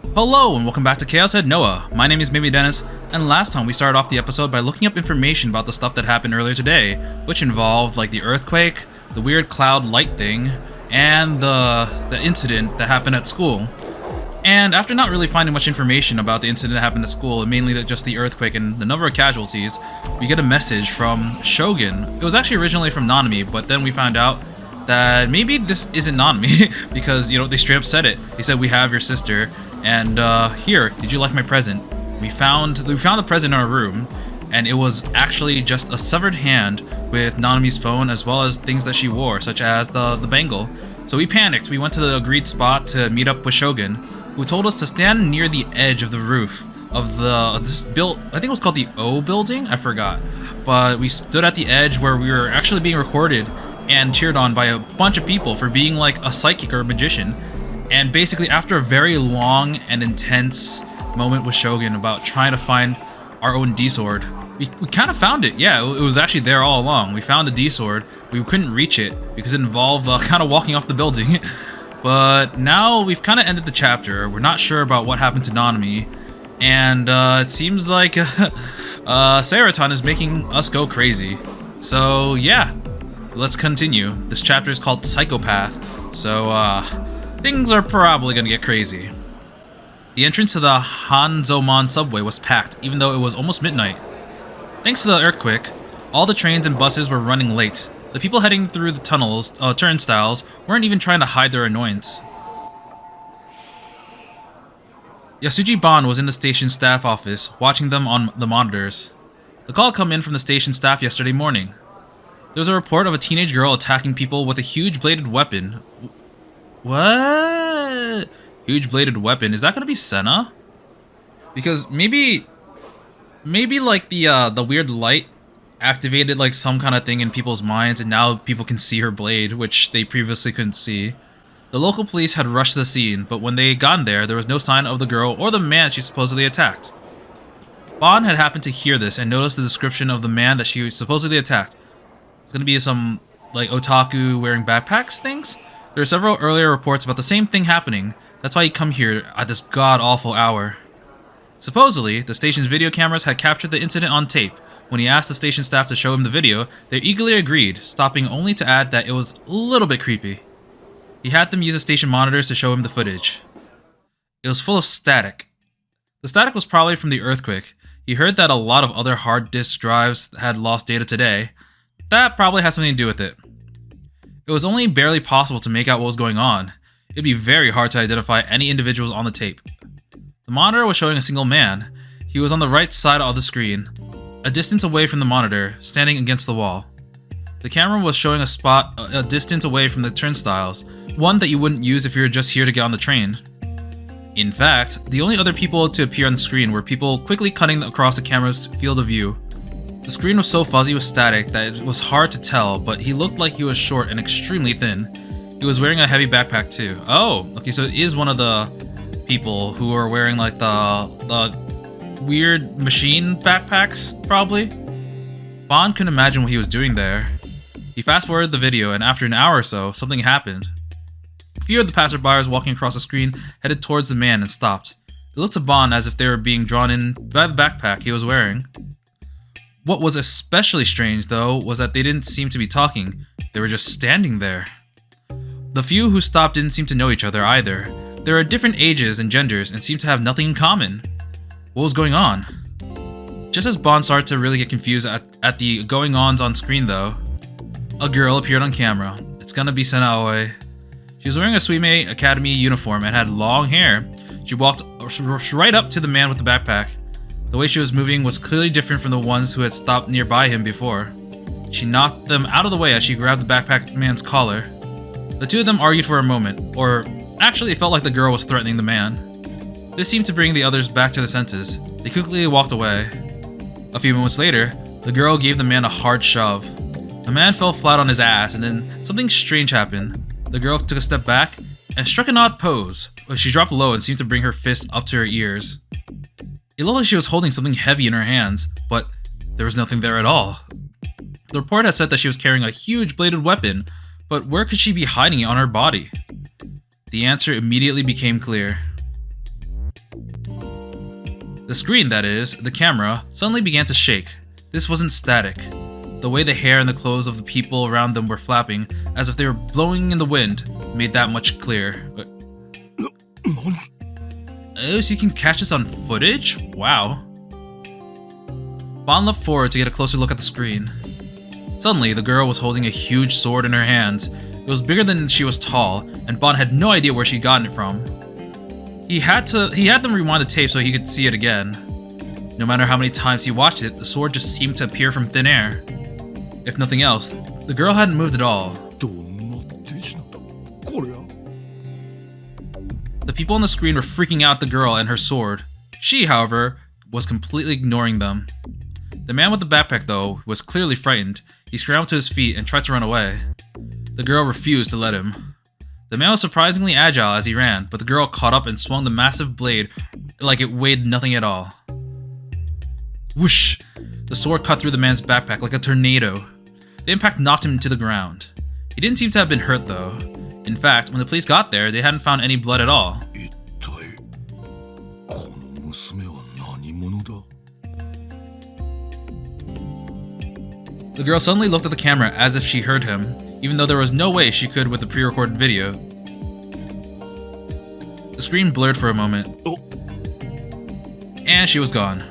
Hello and welcome back to ChäoS Head Noah. My name is Maybe Dennis, and last time we started off the episode by looking up information about the stuff that happened earlier today, which involved like the earthquake, the weird cloud light thing, and the incident that happened at school. And after not really finding much information about the incident that happened at school, and mainly just the earthquake and the number of casualties, we get a message from Shogun. It was actually originally from Nanami, but then we found out that maybe this isn't Nanami because, you know, they straight up said it. They said, "We have your sister, and here, did you like my present?" We found the present in our room, and it was actually just a severed hand with Nanami's phone as well as things that she wore, such as the bangle. So we panicked. We went to the agreed spot to meet up with Shogun, who told us to stand near the edge of the roof of this built. I think it was called the O building. I forgot, but we stood at the edge where we were actually being recorded and cheered on by a bunch of people for being like a psychic or a magician. And basically, after a very long and intense moment with Shogun about trying to find our own D-sword, we kind of found it. Yeah, it was actually there all along. We found the D-sword. We couldn't reach it because it involved kind of walking off the building. But now we've kind of ended the chapter. We're not sure about what happened to Nanami, and it seems like Saraton is making us go crazy. So yeah, let's continue. This chapter is called Psychopath, so things are probably gonna get crazy. The entrance to the Hanzomon subway was packed, even though it was almost midnight. Thanks to the earthquake, all the trains and buses were running late. The people heading through the turnstiles weren't even trying to hide their annoyance. Yasuji Ban was in the station staff office, watching them on the monitors. The call had come in from the station staff yesterday morning. There was a report of a teenage girl attacking people with a huge bladed weapon. What? Huge bladed weapon? Is that gonna be Senna? Because maybe like the weird light activated like some kind of thing in people's minds, and now people can see her blade, which they previously couldn't see. The local police had rushed to the scene, but when they got there, there was no sign of the girl or the man she supposedly attacked. Bon had happened to hear this and noticed the description of the man that she supposedly attacked. It's gonna be some like otaku wearing backpacks things. There are several earlier reports about the same thing happening. That's why he come here at this god-awful hour. Supposedly, the station's video cameras had captured the incident on tape. When he asked the station staff to show him the video, they eagerly agreed, stopping only to add that it was a little bit creepy. He had them use the station monitors to show him the footage. It was full of static. The static was probably from the earthquake. He heard that a lot of other hard disk drives had lost data today. That probably had something to do with it. It was only barely possible to make out what was going on. It'd be very hard to identify any individuals on the tape. The monitor was showing a single man. He was on the right side of the screen, a distance away from the monitor, standing against the wall. The camera was showing a spot a distance away from the turnstiles, one that you wouldn't use if you were just here to get on the train. In fact, the only other people to appear on the screen were people quickly cutting across the camera's field of view. The screen was so fuzzy with static that it was hard to tell, but he looked like he was short and extremely thin. He was wearing a heavy backpack too. Oh, okay, so it is one of the people who are wearing like the weird machine backpacks, probably. Bond couldn't imagine what he was doing there. He fast-forwarded the video, and after an hour or so, something happened. A few of the passerbyers walking across the screen headed towards the man and stopped. It looked to Bond as if they were being drawn in by the backpack he was wearing. What was especially strange, though, was that they didn't seem to be talking. They were just standing there. The few who stopped didn't seem to know each other either. They were different ages and genders and seemed to have nothing in common. What was going on? Just as Bond started to really get confused at the going-ons on screen, though, a girl appeared on camera. It's gonna be Senaoi. She was wearing a Suime Academy uniform and had long hair. She walked right up to the man with the backpack. The way she was moving was clearly different from the ones who had stopped nearby him before. She knocked them out of the way as she grabbed the backpack man's collar. The two of them argued for a moment, or actually it felt like the girl was threatening the man. This seemed to bring the others back to their senses. They quickly walked away. A few moments later, the girl gave the man a hard shove. The man fell flat on his ass, and then something strange happened. The girl took a step back and struck an odd pose. She dropped low and seemed to bring her fist up to her ears. It looked like she was holding something heavy in her hands, but there was nothing there at all. The report had said that she was carrying a huge bladed weapon, but where could she be hiding it on her body? The answer immediately became clear. The screen, that is, the camera, suddenly began to shake. This wasn't static. The way the hair and the clothes of the people around them were flapping, as if they were blowing in the wind, made that much clear. Oh, so you can catch this on footage? Wow. Bon leapt forward to get a closer look at the screen. Suddenly, the girl was holding a huge sword in her hands. It was bigger than she was tall, and Bon had no idea where she'd gotten it from. He had them rewind the tape so he could see it again. No matter how many times he watched it, the sword just seemed to appear from thin air. If nothing else, the girl hadn't moved at all. The people on the screen were freaking out at the girl and her sword. She, however, was completely ignoring them. The man with the backpack, though, was clearly frightened. He scrambled to his feet and tried to run away. The girl refused to let him. The man was surprisingly agile as he ran, but the girl caught up and swung the massive blade like it weighed nothing at all. Whoosh! The sword cut through the man's backpack like a tornado. The impact knocked him to the ground. He didn't seem to have been hurt, though. In fact, when the police got there, they hadn't found any blood at all. The girl suddenly looked at the camera as if she heard him, even though there was no way she could with the pre-recorded video. The screen blurred for a moment, and she was gone.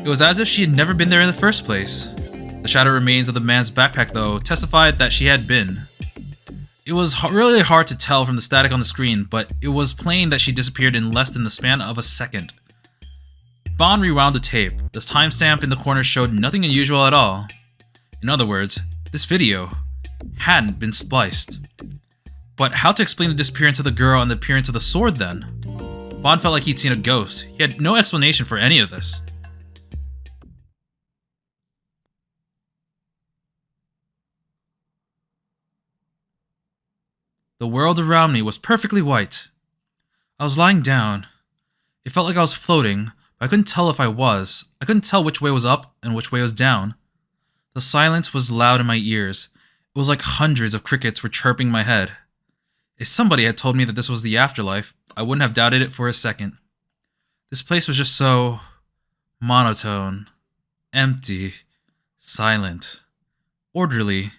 It was as if she had never been there in the first place. The shattered remains of the man's backpack, though, testified that she had been. It was really hard to tell from the static on the screen, but it was plain that she disappeared in less than the span of a second. Bon rewound the tape. The timestamp in the corner showed nothing unusual at all. In other words, this video hadn't been spliced. But how to explain the disappearance of the girl and the appearance of the sword then? Bon felt like he'd seen a ghost. He had no explanation for any of this. The world around me was perfectly white. I was lying down. It felt like I was floating, but I couldn't tell if I was. I couldn't tell which way was up and which way was down. The silence was loud in my ears. It was like hundreds of crickets were chirping my head. If somebody had told me that this was the afterlife, I wouldn't have doubted it for a second. This place was just so monotone, empty, silent, orderly,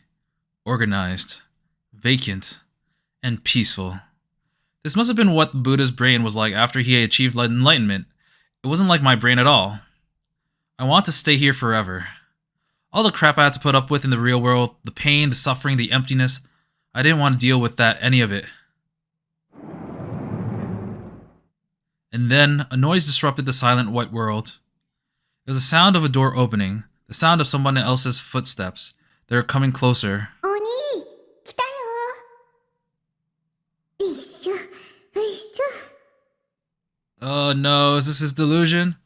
organized, vacant, and peaceful. This must have been what Buddha's brain was like after he had achieved enlightenment. It wasn't like my brain at all. I want to stay here forever. All the crap I had to put up with in the real world, the pain, the suffering, the emptiness, I didn't want to deal with any of it. And then, a noise disrupted the silent white world. It was the sound of a door opening, the sound of someone else's footsteps. They were coming closer. Oni, kita yo. Issho, issho. Oh no, is this his delusion?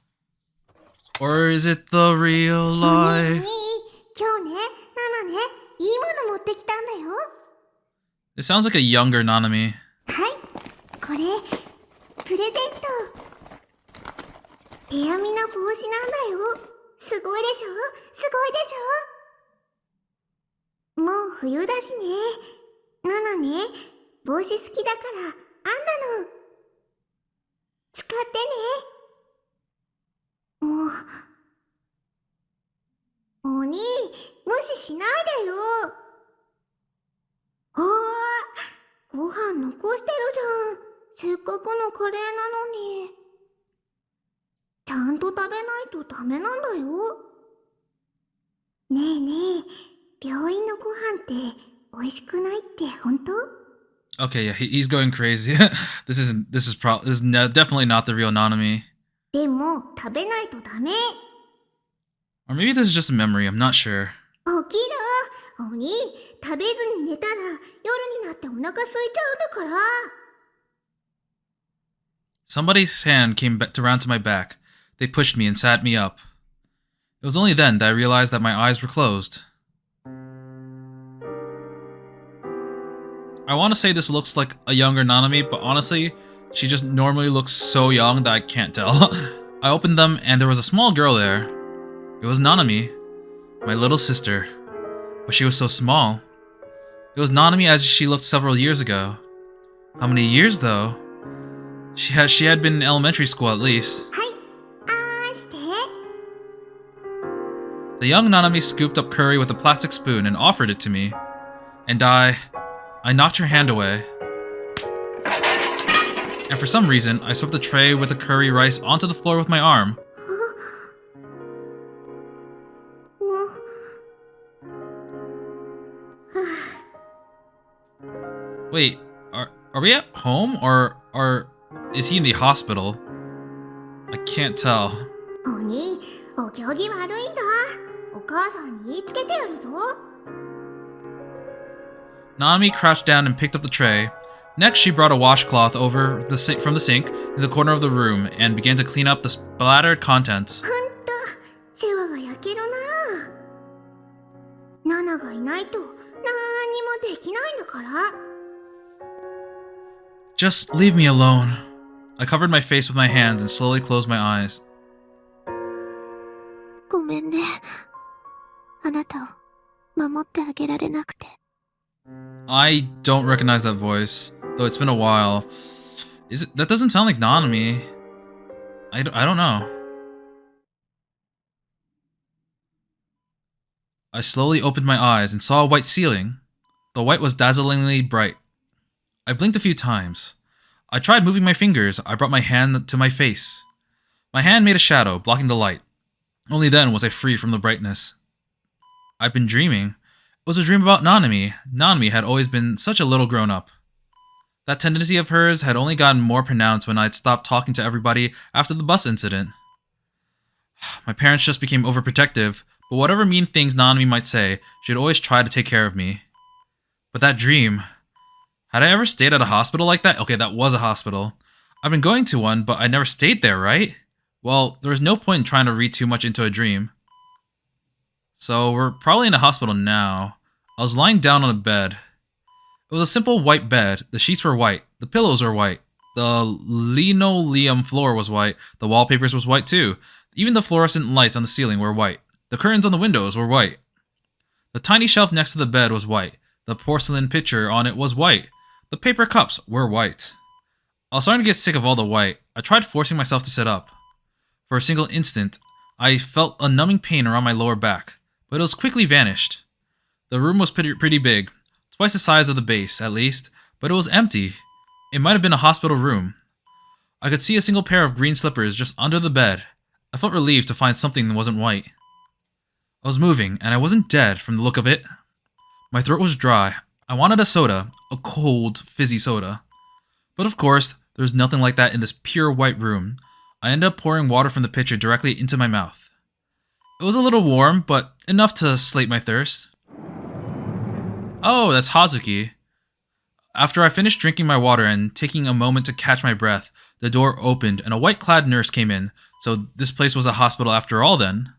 Or is it the real life? It sounds like a younger Nanami. Oni, 無視しないでよ。ああ、ご飯残してるじゃん。せっかくのカレーなのに。ちゃんと食べないとダメなんだよ。ねえねえ、病院のご飯って美味しくないって本当? Okay, yeah, he's going crazy. This is definitely not the real Nanami. でも食べないとダメ。Or maybe this is just a memory, I'm not sure. 起きろ。鬼、食べずに寝たら夜になってお腹空いちゃうんだから。Somebody's hand came around to my back. They pushed me and sat me up. It was only then that I realized that my eyes were closed. I want to say this looks like a younger Nanami, but honestly, she just normally looks so young that I can't tell. I opened them and there was a small girl there. It was Nanami, my little sister. But she was so small. It was Nanami as she looked several years ago. How many years though? She had been in elementary school at least. はい、The young Nanami scooped up curry with a plastic spoon and offered it to me. And I knocked her hand away. And for some reason, I swept the tray with the curry rice onto the floor with my arm. Wait, are we at home or is he in the hospital? I can't tell. お兄、お行儀悪いんだ。お母さんに言いつけてやるぞ。Nanami crouched down and picked up the tray. Next, she brought a washcloth over from the sink in the corner of the room and began to clean up the splattered contents. ほんと、世話が焼けるな。ナナがいないと何にもできないんだから。Just leave me alone. I covered my face with my hands and slowly closed my eyes. ごめんね。あなたを守ってあげられなくて。I don't recognize that voice, though it's been a while. That doesn't sound like Nanami. I don't know. I slowly opened my eyes and saw a white ceiling. The white was dazzlingly bright. I blinked a few times. I tried moving my fingers. I brought my hand to my face. My hand made a shadow, blocking the light. Only then was I free from the brightness. I'd been dreaming. It was a dream about Nanami. Nanami had always been such a little grown-up. That tendency of hers had only gotten more pronounced when I'd stopped talking to everybody after the bus incident. My parents just became overprotective, but whatever mean things Nanami might say, she'd always try to take care of me. But that dream... Had I ever stayed at a hospital like that? Okay, that was a hospital. I've been going to one, but I never stayed there, right? Well, there was no point in trying to read too much into a dream. So, we're probably in a hospital now. I was lying down on a bed. It was a simple white bed. The sheets were white. The pillows were white. The linoleum floor was white. The wallpapers was white too. Even the fluorescent lights on the ceiling were white. The curtains on the windows were white. The tiny shelf next to the bed was white. The porcelain pitcher on it was white. The paper cups were white. I was starting to get sick of all the white. I tried forcing myself to sit up. For a single instant, I felt a numbing pain around my lower back, but it was quickly vanished. The room was pretty big, twice the size of the base, at least, but it was empty. It might have been a hospital room. I could see a single pair of green slippers just under the bed. I felt relieved to find something that wasn't white. I was moving, and I wasn't dead from the look of it. My throat was dry. I wanted a soda, a cold, fizzy soda. But of course, there was nothing like that in this pure white room. I ended up pouring water from the pitcher directly into my mouth. It was a little warm, but enough to slake my thirst. Oh, that's Hazuki. After I finished drinking my water and taking a moment to catch my breath, the door opened and a white-clad nurse came in, so this place was a hospital after all then.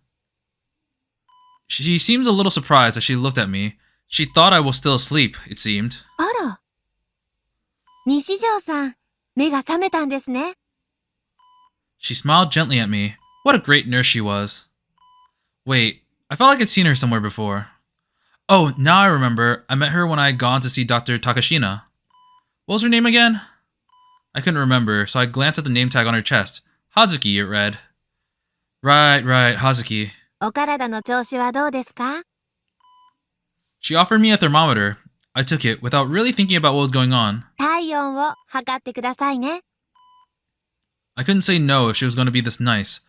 She seemed a little surprised as she looked at me. She thought I was still asleep, it seemed. あら。西條さん、目が覚めたんですね。She smiled gently at me. What a great nurse she was. Wait, I felt like I'd seen her somewhere before. Oh, now I remember. I met her when I had gone to see Dr. Takashina. What was her name again? I couldn't remember, so I glanced at the name tag on her chest. Hazuki, it read. Right, Hazuki. お体の調子はどうですか? She offered me a thermometer. I took it without really thinking about what was going on. 体温を測ってくださいね。I couldn't say no if she was going to be this nice.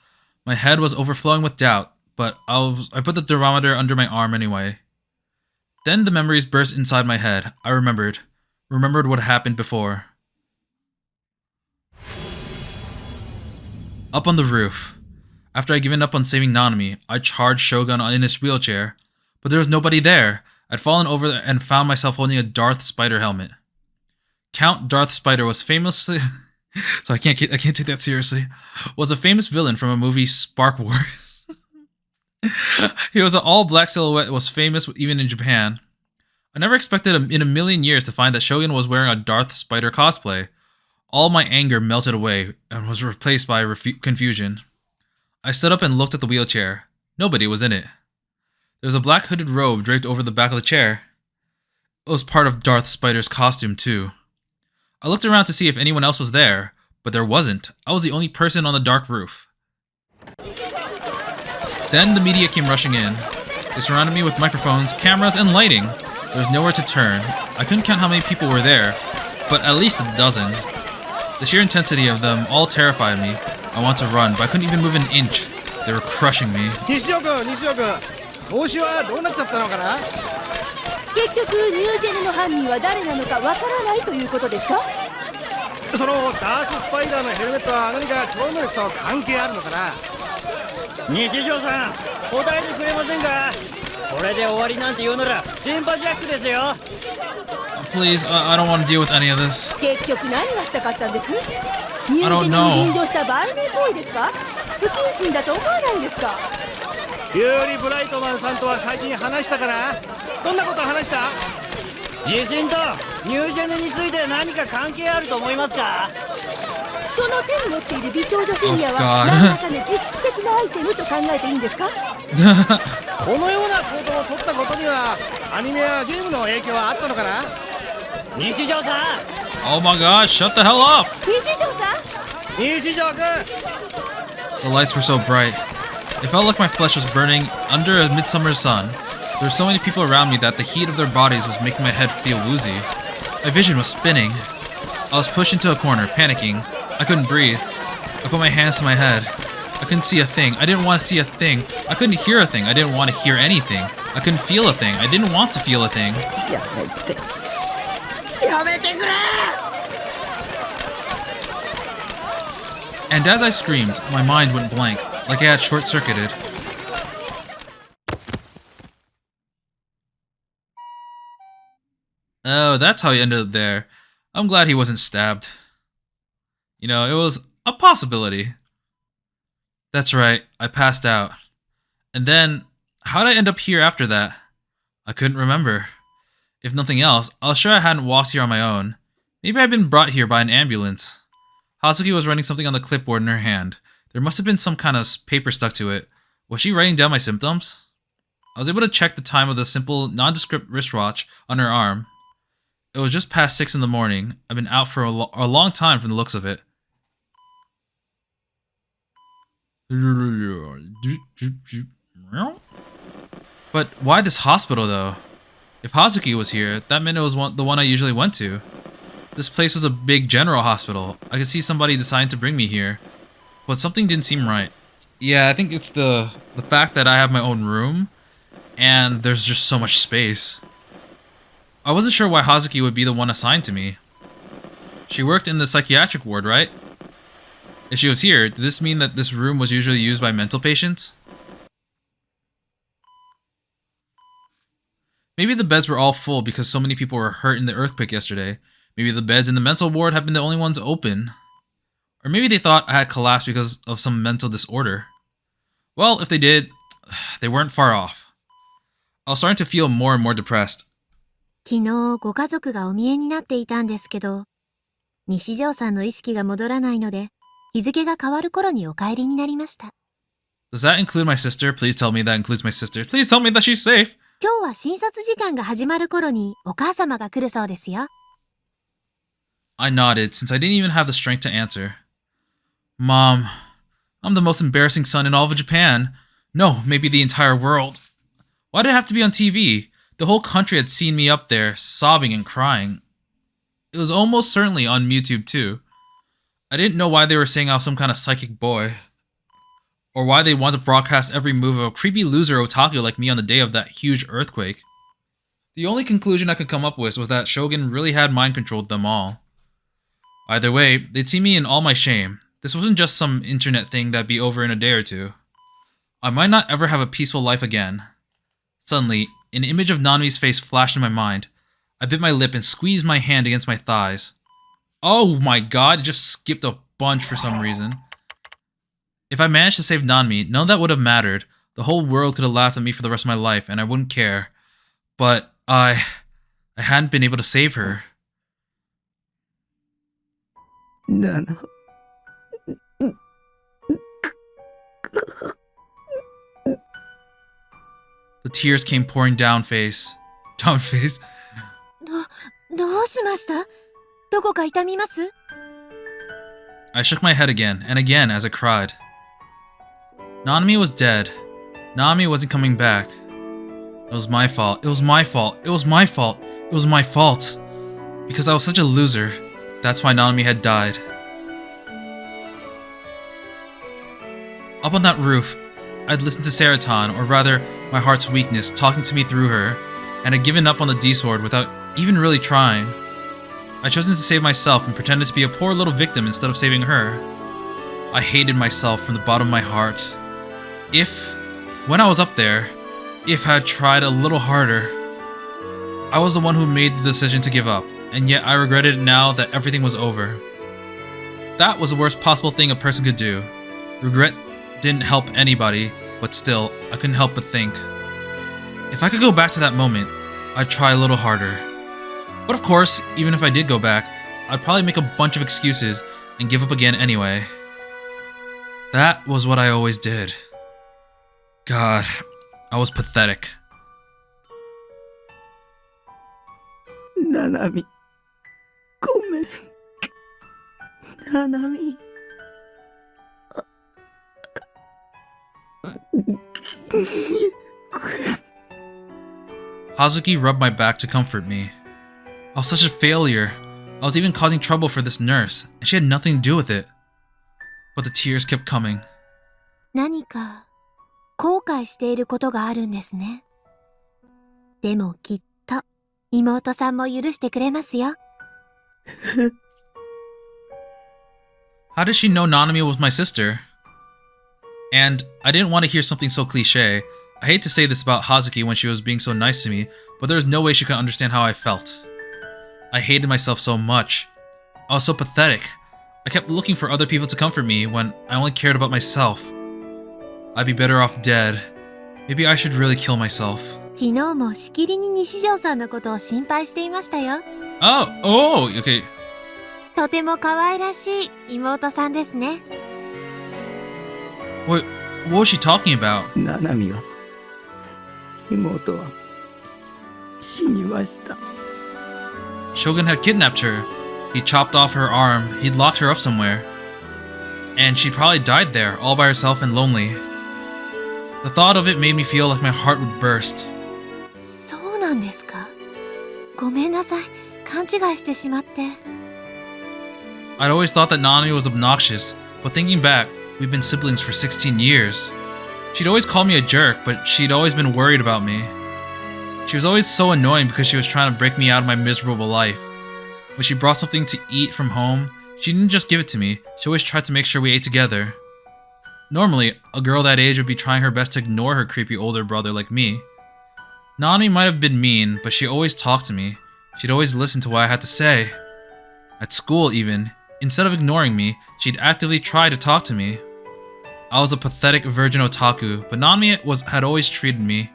My head was overflowing with doubt, but I put the thermometer under my arm anyway. Then the memories burst inside my head. I remembered what happened before. Up on the roof. After I'd given up on saving Nanami, I charged Shogun in his wheelchair. But there was nobody there. I'd fallen over and found myself holding a Darth Spider helmet. Count Darth Spider was famously... so I can't take that seriously. Was a famous villain from a movie Spark Wars. He was an all-black silhouette that was famous even in Japan. I never expected in a million years to find that Shogun was wearing a Darth Spider cosplay. All my anger melted away and was replaced by confusion. I stood up and looked at the wheelchair. Nobody was in it. There was a black hooded robe draped over the back of the chair. It was part of Darth Spider's costume, too. I looked around to see if anyone else was there, but there wasn't. I was the only person on the dark roof. Then the media came rushing in. They surrounded me with microphones, cameras, and lighting. There was nowhere to turn. I couldn't count how many people were there, but at least a dozen. The sheer intensity of them all terrified me. I wanted to run, but I couldn't even move an inch. They were crushing me. 西尾君、帽子はどうなっちゃったのかな？結局ニュージェネの犯人は誰なのかわからないということですか？そのダーススパイダーのヘルメットは何か超能力と関係あるのかな？日常さん、答えてくれませんか？これで終わりなんて言うなら電波ジャックですよ。Please, I don't want to deal with any of this. 結局何がしたかったんです？ニュージ I ェ don't ネ know. に臨場した売名行為ですか？不謹慎だと思わないんですか？ユーリ・ブライトマンさんとは最近話したかな？どんなこと話した？地震とニュージェネについて何か関係あると思いますか？その手に持っている美少女フィギュア Oh, は God. 何らかの儀式的なアイテムと考えていいんですか？このような行動を取ったことにはアニメやゲームの影響はあったのかな？日常さん、 Oh my god, shut the hell up! 西条さん、西条君、 The lights were so bright. It felt like my flesh was burning under a midsummer sun. There were so many people around me that the heat of their bodies was making my head feel woozy. My vision was spinning. I was pushed into a corner, panicking. I couldn't breathe. I put my hands to my head. I couldn't see a thing. I didn't want to see a thing. I couldn't hear a thing. I didn't want to hear anything. I couldn't feel a thing. I didn't want to feel a thing. やめてくれ！ And as I screamed, my mind went blank, like I had short-circuited. Oh, that's how he ended up there. I'm glad he wasn't stabbed. You know, it was a possibility. That's right, I passed out. And then, how did I end up here after that? I couldn't remember. If nothing else, I was sure I hadn't walked here on my own. Maybe I'd been brought here by an ambulance. Hazuki was writing something on the clipboard in her hand. There must have been some kind of paper stuck to it. Was she writing down my symptoms? I was able to check the time of the simple, nondescript wristwatch on her arm. It was just past 6 in the morning. I've been out for a long time from the looks of it. But why this hospital, though? If Hazuki was here, that meant it was the one I usually went to. This place was a big general hospital. I could see somebody deciding to bring me here. But something didn't seem right. Yeah, I think it's the fact that I have my own room, and there's just so much space. I wasn't sure why Hazuki would be the one assigned to me. She worked in the psychiatric ward, right? If she was here, did this mean that this room was usually used by mental patients? Maybe the beds were all full because so many people were hurt in the earthquake yesterday. Maybe the beds in the mental ward have been the only ones open. Or maybe they thought I had collapsed because of some mental disorder. Well, if they did, they weren't far off. I was starting to feel more and more depressed. 昨日ご家族がお見えになっていたんですけど、西条さんの意識が戻らないので、日付が変わる頃にお帰りになりました。Does that include my sister? Please tell me that includes my sister. Please tell me that she's safe. 今日は診察時間が始まる頃にお母様が来るそうですよ。I nodded, since I didn't even have the strength to answer. Mom, I'm the most embarrassing son in all of Japan. No, maybe the entire world. Why did it have to be on TV? The whole country had seen me up there, sobbing and crying. It was almost certainly on YouTube too. I didn't know why they were saying I was some kind of psychic boy. Or why they want to broadcast every move of a creepy loser otaku like me on the day of that huge earthquake. The only conclusion I could come up with was that Shogun really had mind-controlled them all. Either way, they'd see me in all my shame. This wasn't just some internet thing that'd be over in a day or two. I might not ever have a peaceful life again. Suddenly, an image of Nanami's face flashed in my mind. I bit my lip and squeezed my hand against my thighs. Oh my god, it just skipped a bunch for some reason. If I managed to save Nanami, none of that would have mattered. The whole world could have laughed at me for the rest of my life, and I wouldn't care. But I hadn't been able to save her. Nana. The tears came pouring down face. Down face. どうしました？どこか痛みます？ I shook my head again and again as I cried. Nanami was dead. Nami wasn't coming back. It was my fault. It was my fault. It was my fault. It was my fault. Because I was such a loser. That's why Nami had died. Up on that roof, I'd listened to Seraton, or rather, my heart's weakness, talking to me through her, and had given up on the D-Sword without even really trying. I'd chosen to save myself and pretended to be a poor little victim instead of saving her. I hated myself from the bottom of my heart. When I was up there, if I had tried a little harder, I was the one who made the decision to give up, and yet I regretted it now that everything was over. That was the worst possible thing a person could do. Regret didn't help anybody, but still, I couldn't help but think. If I could go back to that moment, I'd try a little harder. But of course, even if I did go back, I'd probably make a bunch of excuses and give up again anyway. That was what I always did. God, I was pathetic. ななみ、ごめん。ななみ。Hazuki rubbed my back to comfort me. I was such a failure. I was even causing trouble for this nurse, and she had nothing to do with it. But the tears kept coming. 何か後悔していることがあるんですね。でもきっと妹さんも許してくれますよ。How did she know Nanami was my sister? And I didn't want to hear something so cliche. I hate to say this about Hazuki when she was being so nice to me, but there was no way she could understand how I felt. I hated myself so much. I was so pathetic. I kept looking for other people to comfort me when I only cared about myself. I'd be better off dead. Maybe I should really kill myself. 昨日もしきりに西条さんのことを心配していましたよ。Oh, okay. とても可愛らしい妹さんですね。What was she talking about? ななみは、妹は死にました。Shogun had kidnapped her. He chopped off her arm. He'd locked her up somewhere. And she probably died there, all by herself and lonely. The thought of it made me feel like my heart would burst. そうなんですか。ごめんなさい。勘違いしてしまって。I'd always thought that Nanami was obnoxious, but thinking back, we've been siblings for 16 years. She'd always called me a jerk, but she'd always been worried about me. She was always so annoying because she was trying to break me out of my miserable life. When she brought something to eat from home, she didn't just give it to me, she always tried to make sure we ate together. Normally, a girl that age would be trying her best to ignore her creepy older brother like me. Nanami might have been mean, but she always talked to me. She'd always listen to what I had to say. At school even, instead of ignoring me, she'd actively try to talk to me. I was a pathetic virgin otaku, but Nanami had always treated me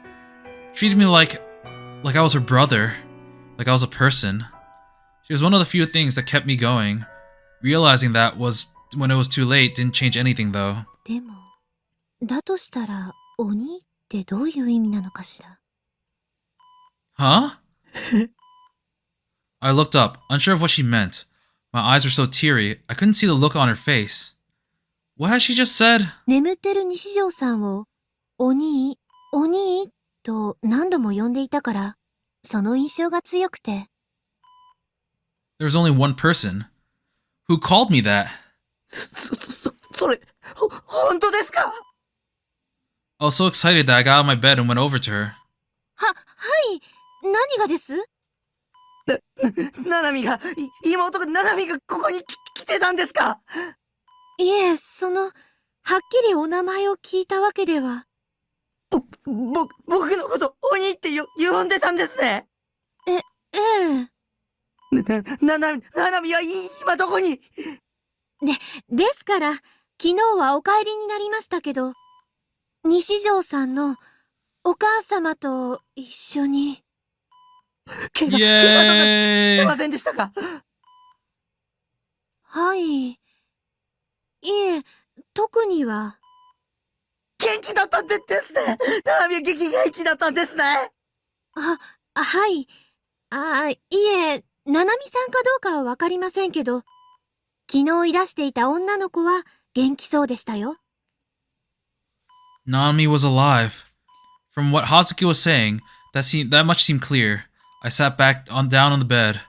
like I was her brother, like I was a person. She was one of the few things that kept me going. Realizing that was when it was too late didn't change anything though. でも、だとしたら鬼ってどういう意味なのかしら。Huh? I looked up, unsure of what she meant. My eyes were so teary, I couldn't see the look on her face. What had she just said? 眠ってる西条さんを鬼と何度も呼んでいたから、その印象が強くて。There was only one person. Who called me that? それ、本当ですか？ I was so excited that I got out of my bed and went over to her. はい。何がです？ななみが、妹がななみがここに来てたんですか？いえ、はっきりお名前を聞いたわけでは。僕のこと鬼って呼んでたんですね。ええ。ななみは今どこに？ですから、昨日はお帰りになりましたけど、西条さんのお母様と一緒に。怪我とかしてませんでしたか？はい。いえ、特には。元気だったんですね。ななみは元気だったんですね。はい。いえ、ななみさんかどうかはわかりませんけど、昨日いらしていた女の子は元気そうでしたよ。Nanami was alive. From what Hazuki was saying, that much seemed clear. I sat down on the bed.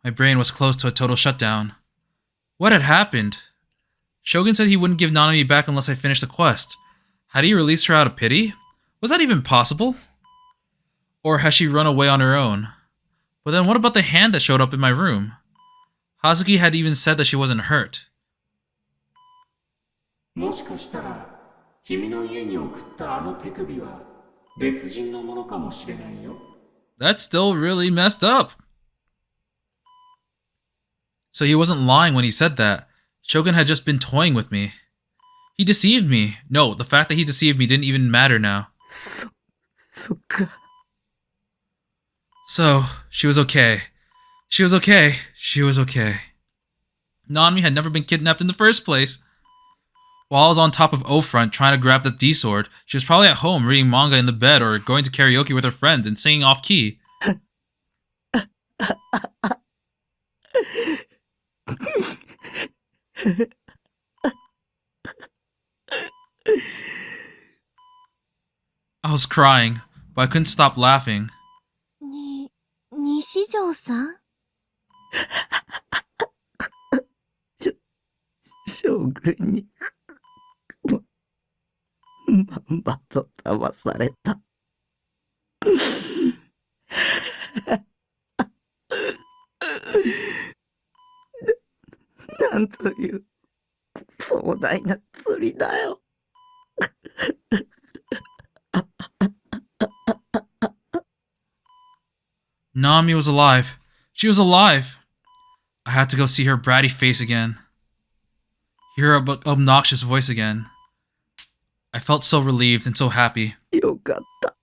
My brain was close to a total shutdown. What had happened? Shogun said he wouldn't give Nanami back unless I finished the quest. Had he released her out of pity? Was that even possible? Or has she run away on her own? But then what about the hand that showed up in my room? Hazuki had even said that she wasn't hurt. もしかしたら君の家に送ったあの手首は別人のものかもしれないよ。 That's still really messed up. So he wasn't lying when he said that. Shogun had just been toying with me. He deceived me. No, the fact that he deceived me didn't even matter now. So, she was okay. She was okay. She was okay. Nanami had never been kidnapped in the first place. While I was on top of O-Front trying to grab the D-sword, she was probably at home reading manga in the bed or going to karaoke with her friends and singing off-key. I was crying, but I couldn't stop laughing. 西条さん？将軍にまんまと騙された。なんという壮大な釣りだよ。Nami was alive. She was alive. I had to go see her bratty face again. Hear her obnoxious voice again. I felt so relieved and so happy. よかった。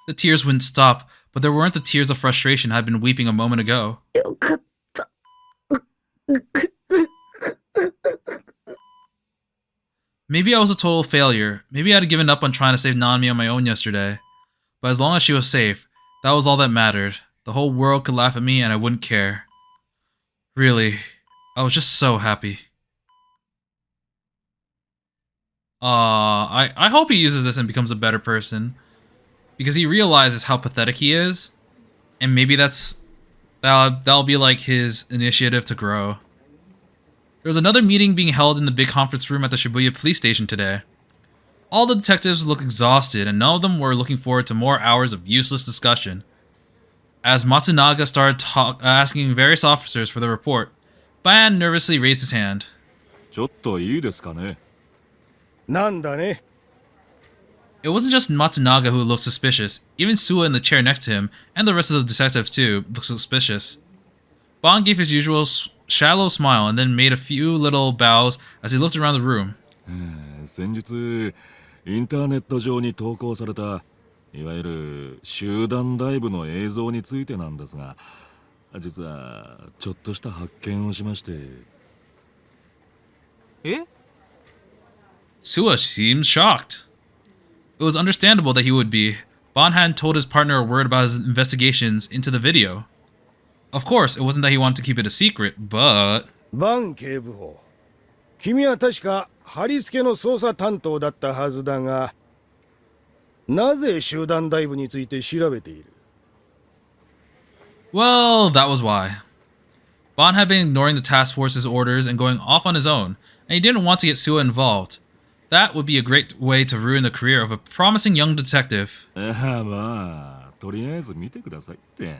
The tears wouldn't stop, but there weren't the tears of frustration I had been weeping a moment ago. よかった。 Maybe I was a total failure. Maybe I had given up on trying to save Nanami on my own yesterday. But as long as she was safe, that was all that mattered. The whole world could laugh at me and I wouldn't care. Really, I was just so happy. I hope he uses this and becomes a better person. Because he realizes how pathetic he is. And maybe that'll be like his initiative to grow. There was another meeting being held in the big conference room at the Shibuya police station today. All the detectives looked exhausted, and none of them were looking forward to more hours of useless discussion. As Matsunaga started asking various officers for the report, Ban nervously raised his hand. ちょっといいですかね。なんだね。 It wasn't just Matsunaga who looked suspicious. Even Suwa in the chair next to him, and the rest of the detectives too, looked suspicious. Ban gave his usual shallow smile and then made a few little bows as he looked around the room. 先日インターネット上に投稿されたいわゆる集団ダイブの映像についてなんですが、実はちょっとした発見をしまして。え？ Suwa seemed shocked. It was understandable that he would be. Ban hadn't told his partner a word about his investigations into the video. Of course, it wasn't that he wanted to keep it a secret, but... バン警部補、君は確か貼り付けの捜査担当だったはずだが、なぜ集団ダイブについて調べている？ Well, that was why. Ban had been ignoring the task force's orders and going off on his own, and he didn't want to get Suwa involved. That would be a great way to ruin the career of a promising young detective. まあ、とりあえず見てくださいって。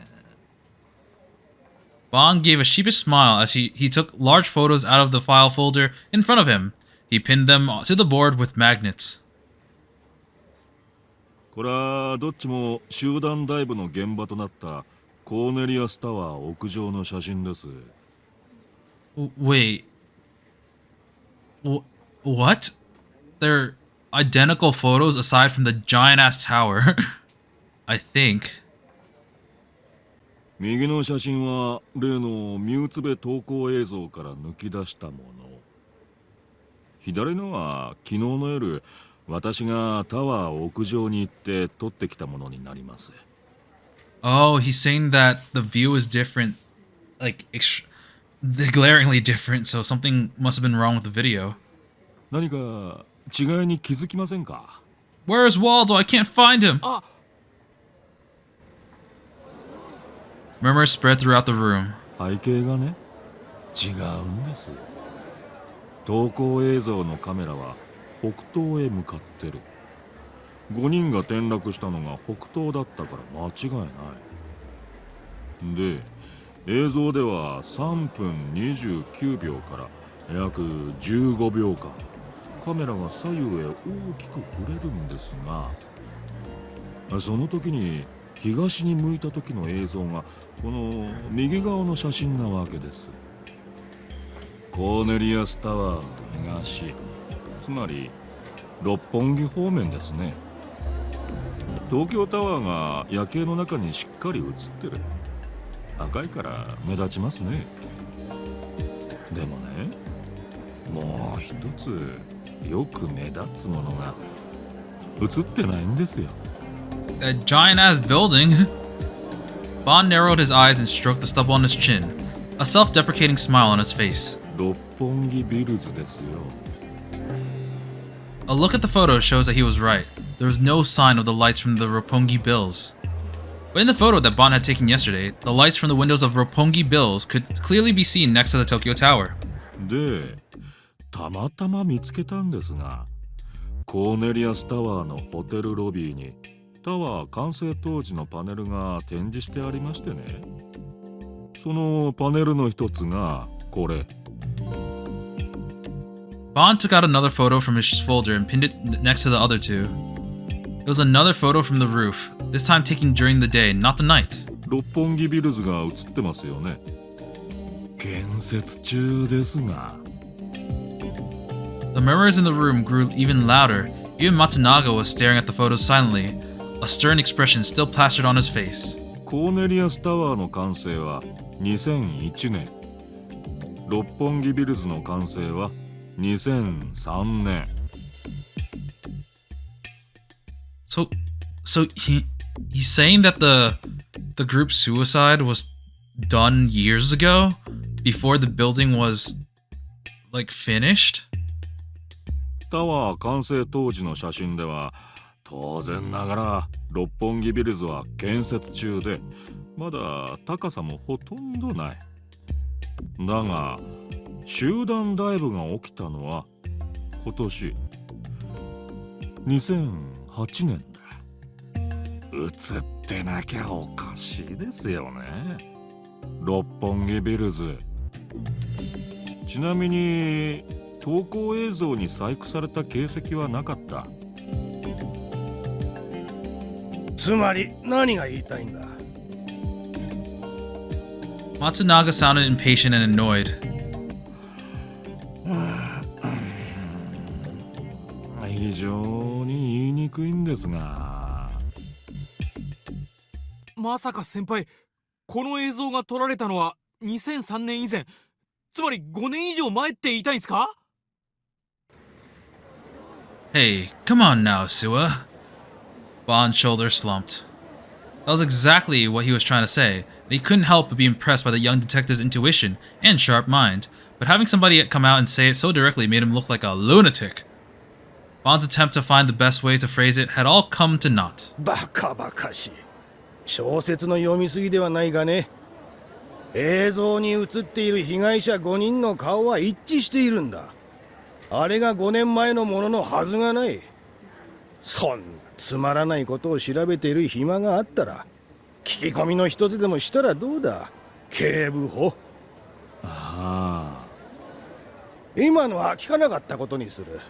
Ban gave a sheepish smile as he took large photos out of the file folder in front of him. He pinned them to the board with magnets. これはどっちも集団ダイブの現場となったコーネリアスタワー屋上の写真です。 Wait. What? They're identical photos aside from the giant-ass tower. I think. 右の写真は例のミュウツベ投稿映像から抜き出したもの。左のは昨日の夜、私がタワー屋上に行って撮ってきたものになります。Oh, he's saying that the view is different, like glaringly different, so something must have been wrong with the video. 何か違いに気づきませんか？ Where's Waldo? I can't find him! Murmurs spread throughout the room. 背景がね、違うんです。投稿映像のカメラは北東へ向かってる。5人が転落したのが北東だったから間違いない。で、映像では3分29秒から約15秒間、カメラが左右へ大きく触れるんですが、その時に東に向いた時の映像がこの右側の写真なわけです。コーネリアスタワーの東、つまり六本木方面ですね。東京タワーが夜景の中にしっかり映ってる。赤いから目立ちますね。でもね、もう一つよく目立つものが映ってないんですよ。That giant ass building. Bond narrowed his eyes and stroked the stubble on his chin, a self-deprecating smile on his face. 六本木ビルズですよ。A look at the photo shows that he was right. There was no sign of the lights from the Roppongi Bills. But in the photo that Bond had taken yesterday, the lights from the windows of Roppongi Bills could clearly be seen next to the Tokyo Tower. で、たまたま見つけたんですが、コーネリアスタワーのホテルロビーにタワー完成当時のパネルが展示してありましてね。そのパネルの一つがこれ。Bond took out another photo from his folder and pinned it next to the other two. It was another photo from the roof, this time taken during the day, not the night. 六本木ビルズが映ってますよね。建設中ですが。The murmurs in the room grew even louder. Even Matsunaga was staring at the photos silently, a stern expression still plastered on his face. コーネリアスタワーの完成は2001年。六本木ビルズの完成は2003年。So he's saying that the group suicide was done years ago, before the building was like finished? タワー完成当時の写真では当然ながら六本木ビルズは建設中でまだ高さもほとんどない。だが集団ダイブが起きたのは今年2008年だ。映ってなきゃおかしいですよね。六本木ビルズ。ちなみに投稿映像に細工された形跡はなかった。つまり何が言いたいんだ。Matsunaga sounded impatient and annoyed. 非常に言いにくいんですが。まさか先輩、この映像が撮られたのは2003年以前、つまり5年以上前って言いたいんですか？ Hey, come on now, Suwa. Bond's shoulder slumped. That was exactly what he was trying to say, and he couldn't help but be impressed by the young detective's intuition and sharp mind, but having somebody come out and say it so directly made him look like a lunatic. Bond's attempt to find the best way to phrase it had all come to naught. バカバカしい。小説の読みすぎではないがね。映像に映っている被害者5人の顔は一致しているんだ。あれが5年前のもののはずがない。そんなつまらないことを調べている暇があったら聞き込みの一つでもしたらどうだ、警部補。ああ。今のは聞かなかったことにする。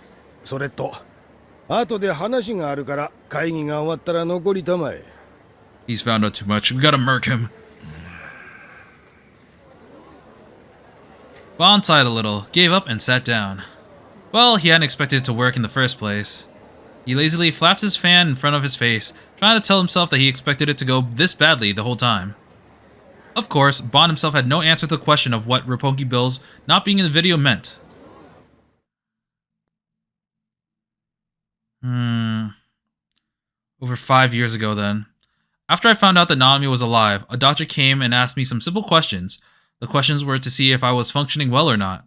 それと後で話があるから会議が終わったら残りたまえ。He's found out too much. We gotta murk him. Bond sighed a little, gave up, and sat down. Well, he hadn't expected it to work in the first place. He lazily flapped his fan in front of his face, trying to tell himself that he expected it to go this badly the whole time. Of course, Bond himself had no answer to the question of what Roppongi Bills not being in the video meant. Over 5 years ago then. After I found out that Naomi was alive, a doctor came and asked me some simple questions. The questions were to see if I was functioning well or not.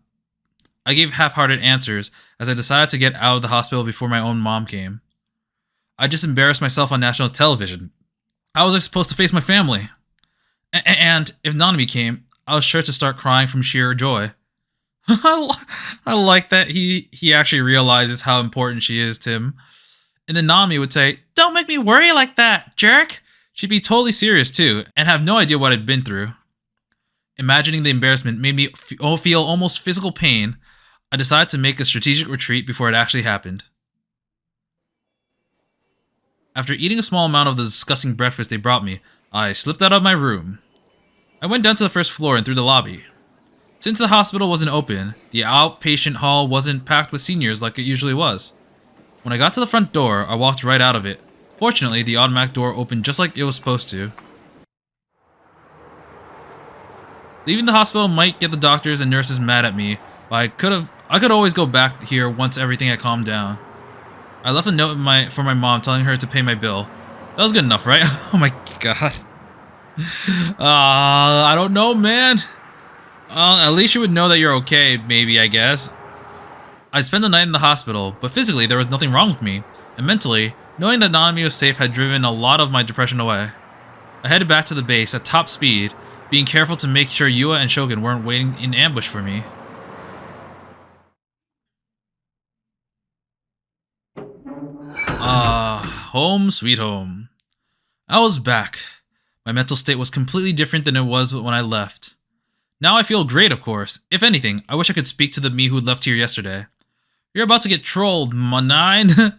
I gave half-hearted answers, as I decided to get out of the hospital before my own mom came. I just embarrassed myself on national television. How was I supposed to face my family? And if Nanami came, I was sure to start crying from sheer joy. I like that he actually realizes how important she is to him. And then Nanami would say, "Don't make me worry like that, jerk." She'd be totally serious too, and have no idea what I'd been through. Imagining the embarrassment made me feel almost physical pain. I decided to make a strategic retreat before it actually happened. After eating a small amount of the disgusting breakfast they brought me, I slipped out of my room. I went down to the first floor and through the lobby. Since the hospital wasn't open, the outpatient hall wasn't packed with seniors like it usually was. When I got to the front door, I walked right out of it. Fortunately, the automatic door opened just like it was supposed to. Leaving the hospital might get the doctors and nurses mad at me, but I could always go back here once everything had calmed down. I left a note for my mom telling her to pay my bill. That was good enough, right? Oh my god. I don't know, man. At least you would know that you're okay, maybe, I guess. I spent the night in the hospital, but physically there was nothing wrong with me, and mentally, knowing that Nanami was safe had driven a lot of my depression away. I headed back to the base at top speed, being careful to make sure Yua and Shogun weren't waiting in ambush for me. Home sweet home. I was back. My mental state was completely different than it was when I left. Now I feel great, of course. If anything, I wish I could speak to the me who left here yesterday. You're about to get trolled, M9.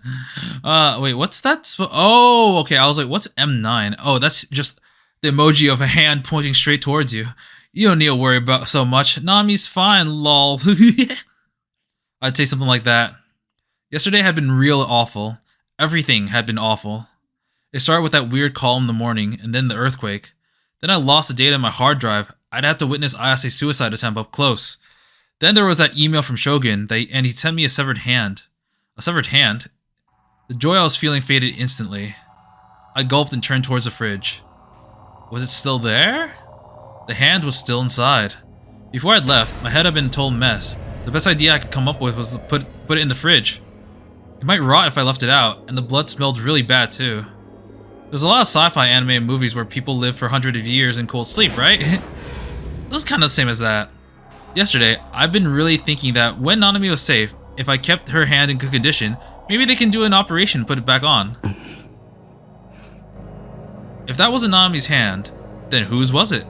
Wait, what's that? Oh, okay, I was like, what's M9? Oh, that's just the emoji of a hand pointing straight towards you. You don't need to worry about so much. Nami's fine, lol. I'd say something like that. Yesterday had been real awful. Everything had been awful. It started with that weird call in the morning, and then the earthquake. Then I lost the data in my hard drive. I'd have to witness Ayase's suicide attempt up close. Then there was that email from Shogun, and he sent me a severed hand. A severed hand? The joy I was feeling faded instantly. I gulped and turned towards the fridge. Was it still there? The hand was still inside. Before I'd left, my head had been a total mess. The best idea I could come up with was to put it in the fridge. It might rot if I left it out, and the blood smelled really bad too. There's a lot of sci-fi anime and movies where people live for hundreds of years in cold sleep, right? It was kind of the same as that. Yesterday, I've been really thinking that when Nanami was safe, if I kept her hand in good condition, maybe they can do an operation and put it back on. If that wasn't Nanami's hand, then whose was it?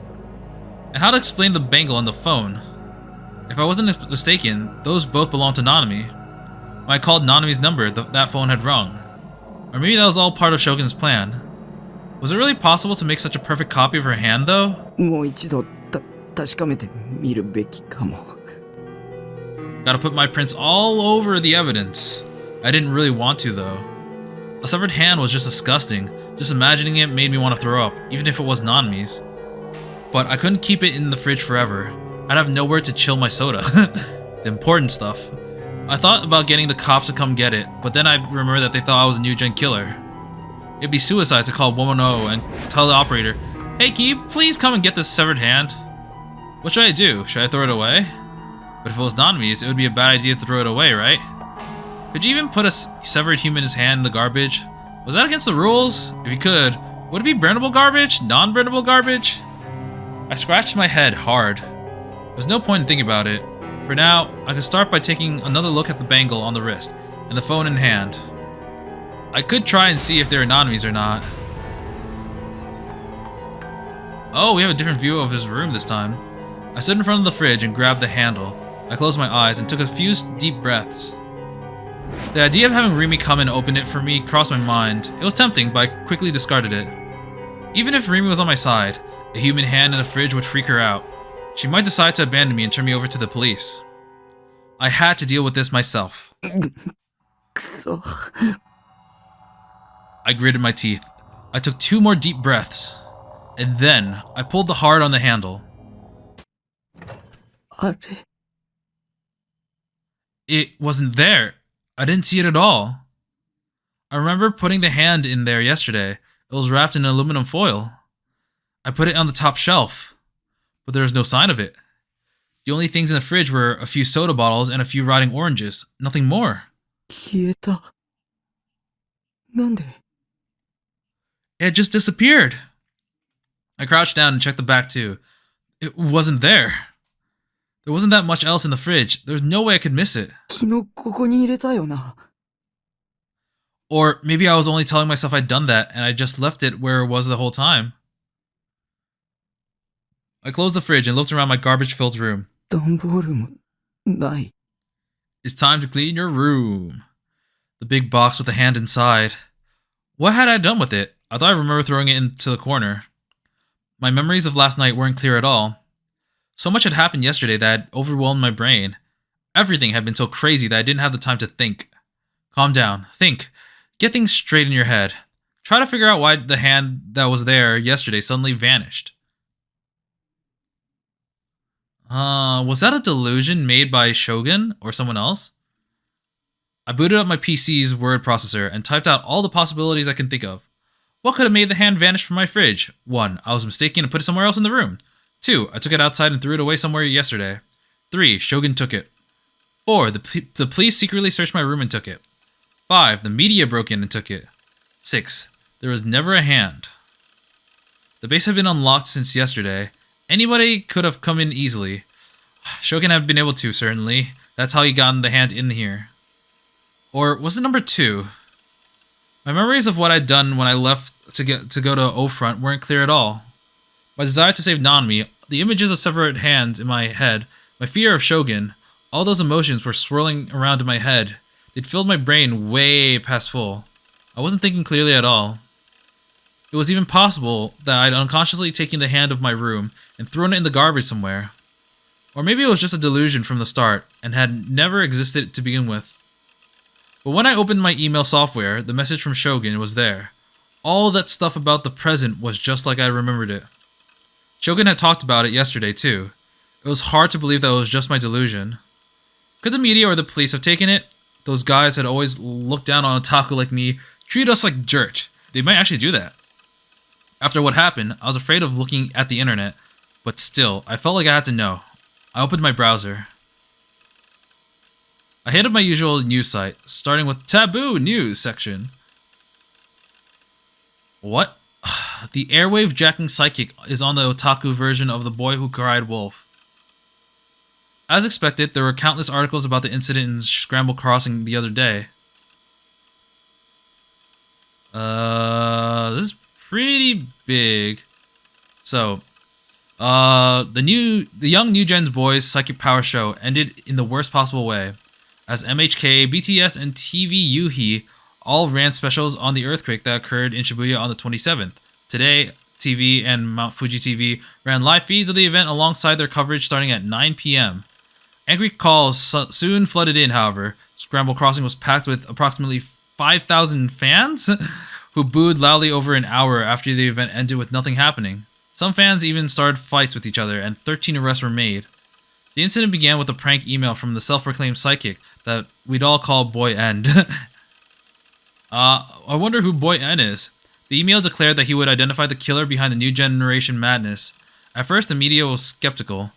And how to explain the bangle on the phone? If I wasn't mistaken, those both belonged to Nanami. When I called Nanami's number, that phone had rung. Or maybe that was all part of Shogun's plan. Was it really possible to make such a perfect copy of her hand, though? もう一度確かめてみるべきかも。 Gotta put my prints all over the evidence. I didn't really want to, though. A severed hand was just disgusting. Just imagining it made me want to throw up, even if it was Nanami's. But I couldn't keep it in the fridge forever. I'd have nowhere to chill my soda. The important stuff. I thought about getting the cops to come get it, but then I remembered that they thought I was a new gen killer. It'd be suicide to call 110 and tell the operator, "Hey, can you please come and get this severed hand?" What should I do? Should I throw it away? But if it was Nanami's, it would be a bad idea to throw it away, right? Could you even put a severed human's hand in the garbage? Was that against the rules? If you could, would it be burnable garbage? Non-burnable garbage? I scratched my head hard. There's no point in thinking about it. For now, I could start by taking another look at the bangle on the wrist and the phone in hand. I could try and see if they're Nanami's or not. Oh, we have a different view of his room this time. I stood in front of the fridge and grabbed the handle. I closed my eyes and took a few deep breaths. The idea of having Rimi come and open it for me crossed my mind. It was tempting, but I quickly discarded it. Even if Rimi was on my side, a human hand in the fridge would freak her out. She might decide to abandon me and turn me over to the police. I had to deal with this myself. くそ。 I gritted my teeth. I took 2 more deep breaths. And then, I pulled the hard on the handle. あれ It wasn't there. I didn't see it at all. I remember putting the hand in there yesterday. It was wrapped in aluminum foil. I put it on the top shelf, but there was no sign of it. The only things in the fridge were a few soda bottles and a few rotting oranges. Nothing more. 消えた。なんで It had just disappeared. I crouched down and checked the back too. It wasn't there. There wasn't that much else in the fridge. There's no way I could miss it. 昨日ここに入れたよな。 Or maybe I was only telling myself I'd done that and I just left it where it was the whole time. I closed the fridge and looked around my garbage-filled room. 段ボールもない。 It's time to clean your room. The big box with the hand inside. What had I done with it? I thought I remember throwing it into the corner. My memories of last night weren't clear at all. So much had happened yesterday that had overwhelmed my brain. Everything had been so crazy that I didn't have the time to think. Calm down. Think. Get things straight in your head. Try to figure out why the hand that was there yesterday suddenly vanished. Was that a delusion made by Shogun or someone else? I booted up my PC's word processor and typed out all the possibilities I can think of. What could have made the hand vanish from my fridge? 1. I was mistaken and put it somewhere else in the room. 2. I took it outside and threw it away somewhere yesterday. 3. Shogun took it. 4. The police secretly searched my room and took it. 5. The media broke in and took it. 6. There was never a hand. The base had been unlocked since yesterday. Anybody could have come in easily. Shogun had been able to, certainly. That's how he got the hand in here. Or was it number 2? My memories of what I'd done when I left to go to O-Front weren't clear at all. My desire to save Nanmi, the images of severed hands in my head, my fear of Shogun, all those emotions were swirling around in my head. They'd filled my brain way past full. I wasn't thinking clearly at all. It was even possible that I'd unconsciously taken the hand of my room and thrown it in the garbage somewhere. Or maybe it was just a delusion from the start and had never existed to begin with. But when I opened my email software, the message from Shogun was there. All that stuff about the present was just like I remembered it. Shogun had talked about it yesterday too. It was hard to believe that it was just my delusion. Could the media or the police have taken it? Those guys had always looked down on otaku like me, treated us like dirt. They might actually do that. After what happened, I was afraid of looking at the internet, but still, I felt like I had to know. I opened my browser. I hit up my usual news site, starting with Taboo News section. What? The airwave jacking psychic is on the otaku version of The Boy Who Cried Wolf. As expected, there were countless articles about the incident in Scramble Crossing the other day. This is pretty big. So, the young New Gen's boys' psychic power show ended in the worst possible way, as MHK, BTS, and TV Yuhi all ran specials on the earthquake that occurred in Shibuya on the 27th. Today, TV and Mount Fuji TV ran live feeds of the event alongside their coverage starting at 9 p.m. Angry calls soon flooded in, however. Scramble Crossing was packed with approximately 5,000 fans who booed loudly over an hour after the event ended with nothing happening. Some fans even started fights with each other, and 13 arrests were made. The incident began with a prank email from the self-proclaimed psychic that we'd all call Boy End. I wonder who Boy N is. The email declared that he would identify the killer behind the new generation madness. At first, the media was skeptical.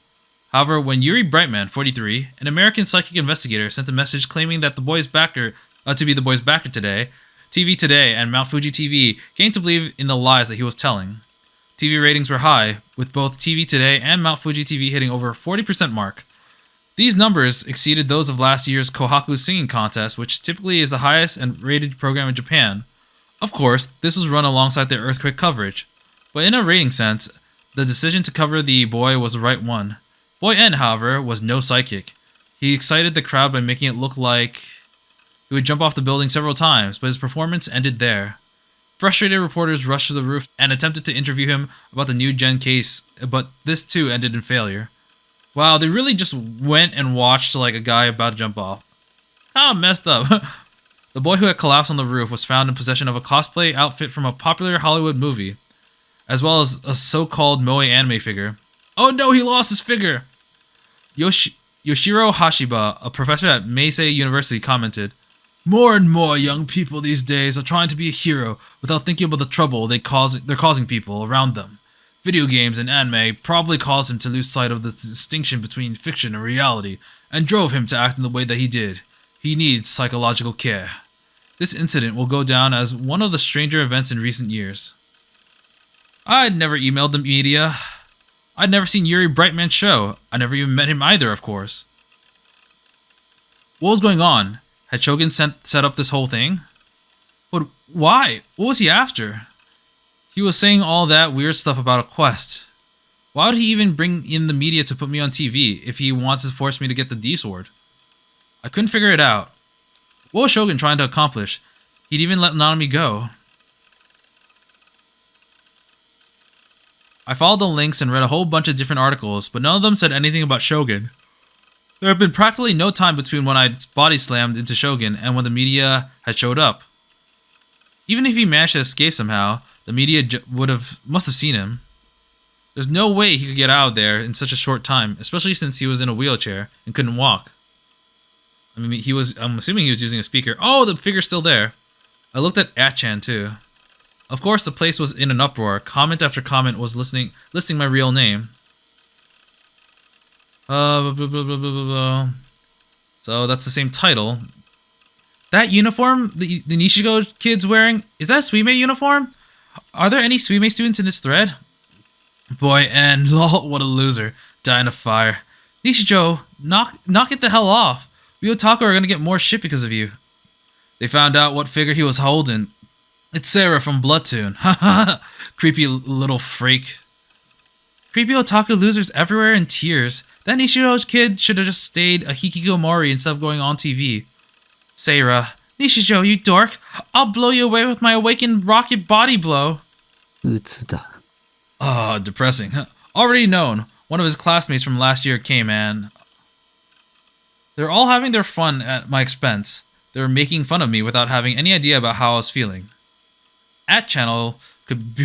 However, when Yuri Brightman, 43, an American psychic investigator, sent a message claiming that the boy's backer to be the boy's backer today, TV Today and Mount Fuji TV came to believe in the lies that he was telling. TV ratings were high, with both TV Today and Mount Fuji TV hitting over a 40% mark. These numbers exceeded those of last year's Kohaku Singing Contest, which typically is the highest and rated program in Japan. Of course, this was run alongside the earthquake coverage, but in a rating sense, the decision to cover the boy was the right one. Boy N, however, was no psychic. He excited the crowd by making it look like he would jump off the building several times, but his performance ended there. Frustrated reporters rushed to the roof and attempted to interview him about the new gen case, but this too ended in failure. Wow, they really just went and watched like a guy about to jump off. It's kind of messed up. The boy who had collapsed on the roof was found in possession of a cosplay outfit from a popular Hollywood movie, as well as a so-called moe anime figure. Oh no, he lost his figure! Yoshiro Hashiba, a professor at Meisei University, commented, "More and more young people these days are trying to be a hero without thinking about the trouble they're causing people around them. Video games and anime probably caused him to lose sight of the distinction between fiction and reality, and drove him to act in the way that he did. He needs psychological care. This incident will go down as one of the stranger events in recent years." I'd never emailed the media. I'd never seen Yuri Brightman's show. I never even met him either, of course. What was going on? Had Shogun set up this whole thing? But why? What was he after? He was saying all that weird stuff about a quest. Why would he even bring in the media to put me on TV if he wants to force me to get the D-Sword? I couldn't figure it out. What was Shogun trying to accomplish? He'd even let Nanami go. I followed the links and read a whole bunch of different articles, but none of them said anything about Shogun. There had been practically no time between when I body slammed into Shogun and when the media had showed up. Even if he managed to escape somehow, the media must have seen him. There's no way he could get out of there in such a short time, especially since he was in a wheelchair and couldn't walk. I mean, I'm assuming he was using a speaker. Oh, the figure's still there. I looked at Atchan too. Of course, the place was in an uproar. Comment after comment was listing my real name. Blah, blah, blah, blah, blah, blah. So that's the same title. That uniform the Nishigo kid's wearing, is that a Suimei uniform? Are there any Suimei students in this thread? Boy, and lol, what a loser. Die in a fire. Nishijo, knock it the hell off. We otaku are gonna get more shit because of you. They found out what figure he was holding. It's Sarah from Bloodtoon. Haha, creepy little freak. Creepy otaku losers everywhere in tears. That Nishijo's kid should have just stayed a hikikomori instead of going on TV. Sarah, Nishijo, you dork. I'll blow you away with my awakened rocket body blow. Ah, depressing. Already known. One of his classmates from last year came and... They're all having their fun at my expense. They were making fun of me without having any idea about how I was feeling. At channel could be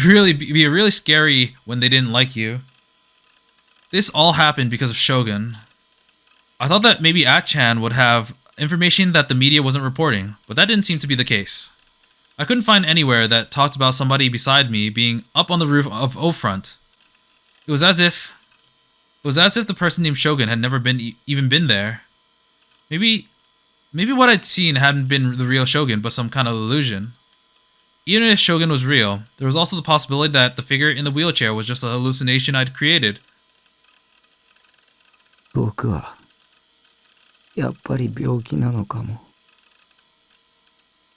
really scary when they didn't like you. This all happened because of Shogun. I thought that maybe At-chan would have information that the media wasn't reporting, but that didn't seem to be the case. I couldn't find anywhere that talked about somebody beside me being up on the roof of O-Front. It was as if the person named Shogun had never even been there. Maybe what I'd seen hadn't been the real Shogun, but some kind of illusion. Even if Shogun was real, there was also the possibility that the figure in the wheelchair was just a hallucination I'd created.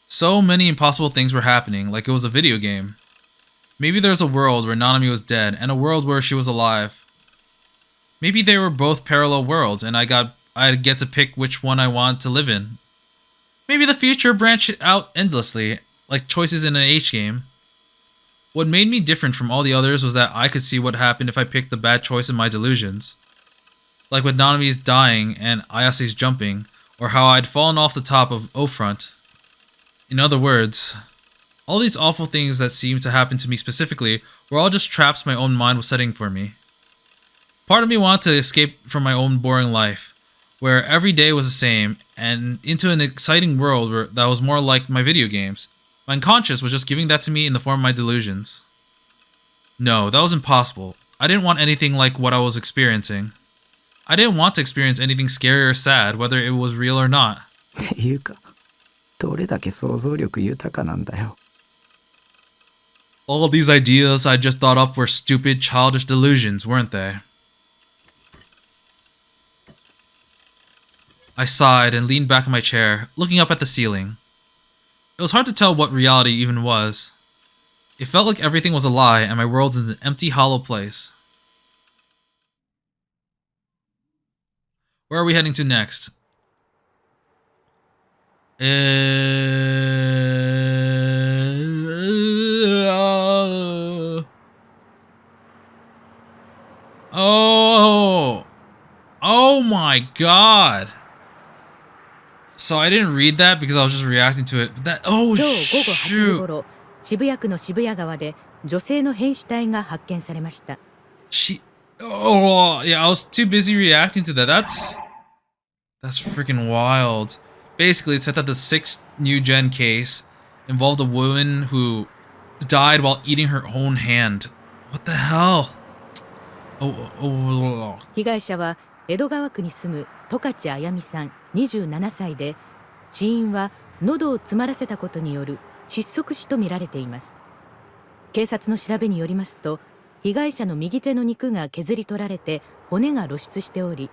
So many impossible things were happening, like it was a video game. Maybe there's a world where Nanami was dead, and a world where she was alive. Maybe they were both parallel worlds, and I'd get to pick which one I wanted to live in. Maybe the future branched out endlessly, like choices in an H game. What made me different from all the others was that I could see what happened if I picked the bad choice in my delusions. Like with Nanami's dying and Ayase's jumping, or how I'd fallen off the top of O-Front. In other words, all these awful things that seemed to happen to me specifically were all just traps my own mind was setting for me. Part of me wanted to escape from my own boring life, where every day was the same, and into an exciting world that was more like my video games. My unconscious was just giving that to me in the form of my delusions. No, that was impossible. I didn't want anything like what I was experiencing. I didn't want to experience anything scary or sad, whether it was real or not. All these ideas I just thought up were stupid, childish delusions, weren't they? I sighed and leaned back in my chair, looking up at the ceiling. It was hard to tell what reality even was. It felt like everything was a lie and my world was an empty, hollow place. Where are we heading to next? Oh my god. So I didn't read that because I was just reacting to it. But今日午後8時頃、渋谷区の渋谷川で女性の変死体が発見されました。Oh, yeah, I was too busy reacting to that. That's freaking wild. Basically, it said that the 6th new gen case involved a woman who died while eating her own hand. What the hell? 被害者は江戸川区に住む十勝あやみさん27歳で、死因は喉を詰まらせたことによる窒息死とみられています。警察の調べによりますと、被害者の右手の肉が削り取られて骨が露出しており、